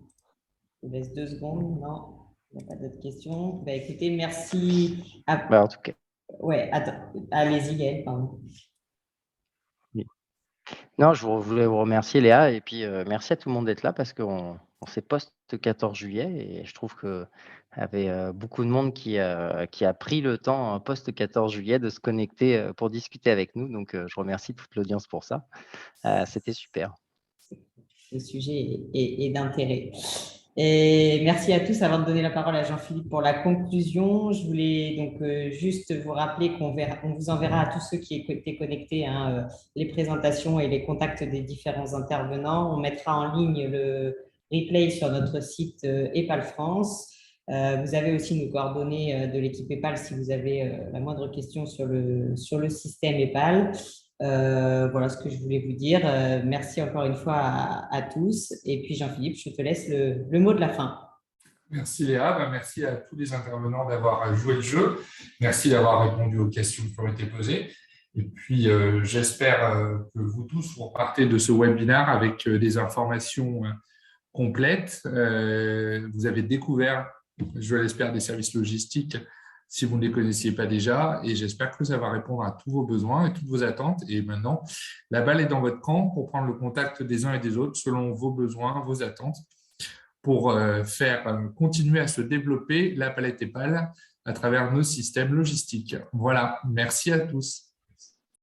je vous laisse 2 secondes. Non, il n'y a pas d'autres questions. Écoutez, merci. En tout cas. Ouais, attends. Allez-y, Gaël, pardon. Non, je voulais vous remercier, Léa, et puis merci à tout le monde d'être là parce qu'on s'est post-14 juillet et je trouve qu'il y avait beaucoup de monde qui a pris le temps post-14 juillet de se connecter pour discuter avec nous. Donc, je remercie toute l'audience pour ça. C'était super. Le sujet est d'intérêt. Et merci à tous. Avant de donner la parole à Jean-Philippe pour la conclusion, je voulais donc juste vous rappeler qu'on vous enverra à tous ceux qui étaient connectés les présentations et les contacts des différents intervenants. On mettra en ligne le replay sur notre site EPAL France. Vous avez aussi nos coordonnées de l'équipe EPAL si vous avez la moindre question sur le système EPAL. Voilà ce que je voulais vous dire. Merci encore une fois à tous. Et puis Jean-Philippe, je te laisse le mot de la fin. Merci Léa, merci à tous les intervenants d'avoir joué le jeu. Merci d'avoir répondu aux questions qui ont été posées. Et puis j'espère que vous tous vous repartez de ce webinaire avec des informations complètes. Vous avez découvert, je l'espère, des services logistiques si vous ne les connaissiez pas déjà, et j'espère que ça va répondre à tous vos besoins et toutes vos attentes. Et maintenant, la balle est dans votre camp pour prendre le contact des uns et des autres selon vos besoins, vos attentes, pour faire continuer à se développer la palette EPAL à travers nos systèmes logistiques. Voilà, merci à tous.